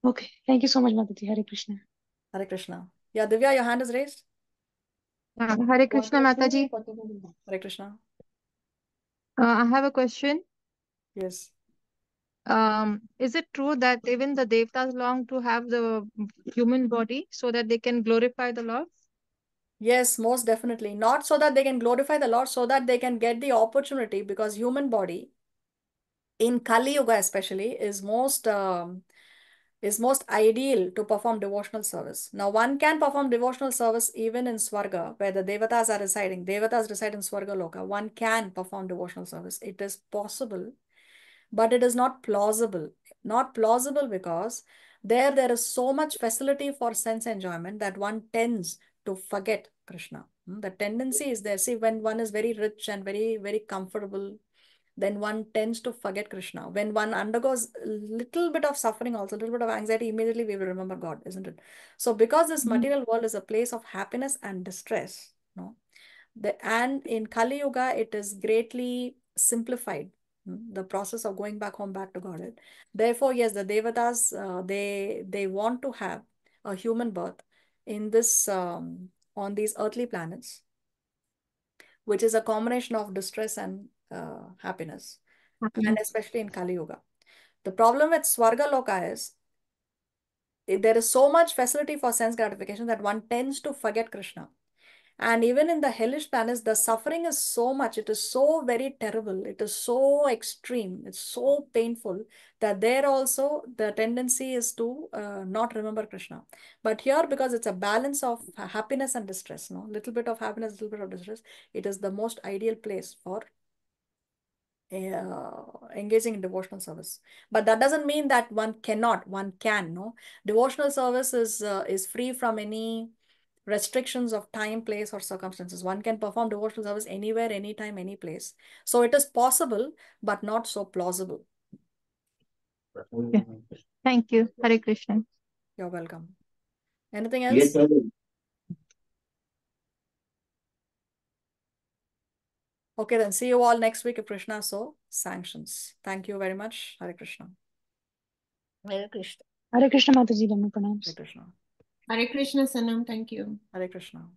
Okay. Thank you so much, Mataji. Hare Krishna. Hare Krishna. Yeah, Divya, your hand is raised. Hare Krishna, Mataji. Hare Krishna. I have a question. Yes. Is it true that even the Devtas long to have the human body so that they can glorify the Lord? Yes, most definitely. Not so that they can glorify the Lord, so that they can get the opportunity, because human body in Kali Yuga especially is most ideal to perform devotional service. Now, one can perform devotional service even in Swarga, where the Devatas are residing. Devatas reside in Swarga Loka. One can perform devotional service. It is possible, but it is not plausible. Not plausible because there is so much facility for sense enjoyment that one tends to forget Krishna. The tendency is there. See, when one is very rich and very, very comfortable, then one tends to forget Krishna. When one undergoes a little bit of suffering, also a little bit of anxiety, immediately we will remember God, isn't it? So because this material world is a place of happiness and distress, no, and in Kali Yuga, it is greatly simplified, the process of going back home, back to Godhead. Therefore, yes, the Devatas, they want to have a human birth in this on these earthly planets, which is a combination of distress and happiness, and especially in Kali Yuga. The problem with Swarga Loka is there is so much facility for sense gratification that one tends to forget Krishna. And even in the hellish planets, the suffering is so much, it is so very terrible, it is so extreme, it's so painful that there also the tendency is to not remember Krishna. But here, because it's a balance of happiness and distress, no, little bit of happiness, little bit of distress, it is the most ideal place for engaging in devotional service. But that doesn't mean that one cannot, one can, no. Devotional service is free from any restrictions of time, place, or circumstances. One can perform devotional service anywhere, anytime, any place. So it is possible, but not so plausible. Okay. Thank you. Hare Krishna. You're welcome. Anything else? Okay, then see you all next week if Krishna so sanctions. Thank you very much. Hare Krishna. Hare Krishna. Hare Krishna, Mataji, Dhamma Hare pranams. Krishna. Hare Krishna, Sanam. Thank you. Hare Krishna.